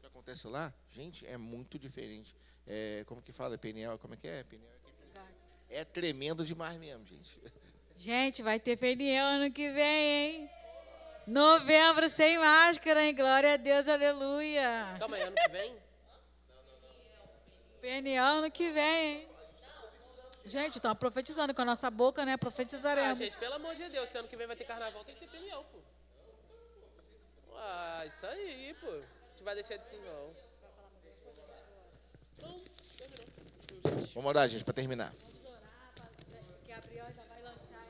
Acontece lá, gente, é muito diferente. Como que fala? Peniel, como é que é? Peniel é tremendo demais mesmo, gente. Gente, vai ter peniel ano que vem, hein? Novembro sem máscara, hein? Glória a Deus, aleluia. Calma aí, ano que vem? Peniel ano que vem, hein? Gente, estão profetizando com a nossa boca, né? Profetizaremos. Gente, pelo amor de Deus, se ano que vem vai ter carnaval, tem que ter peniel, pô. Isso aí, pô. A gente vai deixar disso, não. Não, terminou. Vamos orar, gente, para terminar. Vamos orar, que Gabriel já vai lanchar.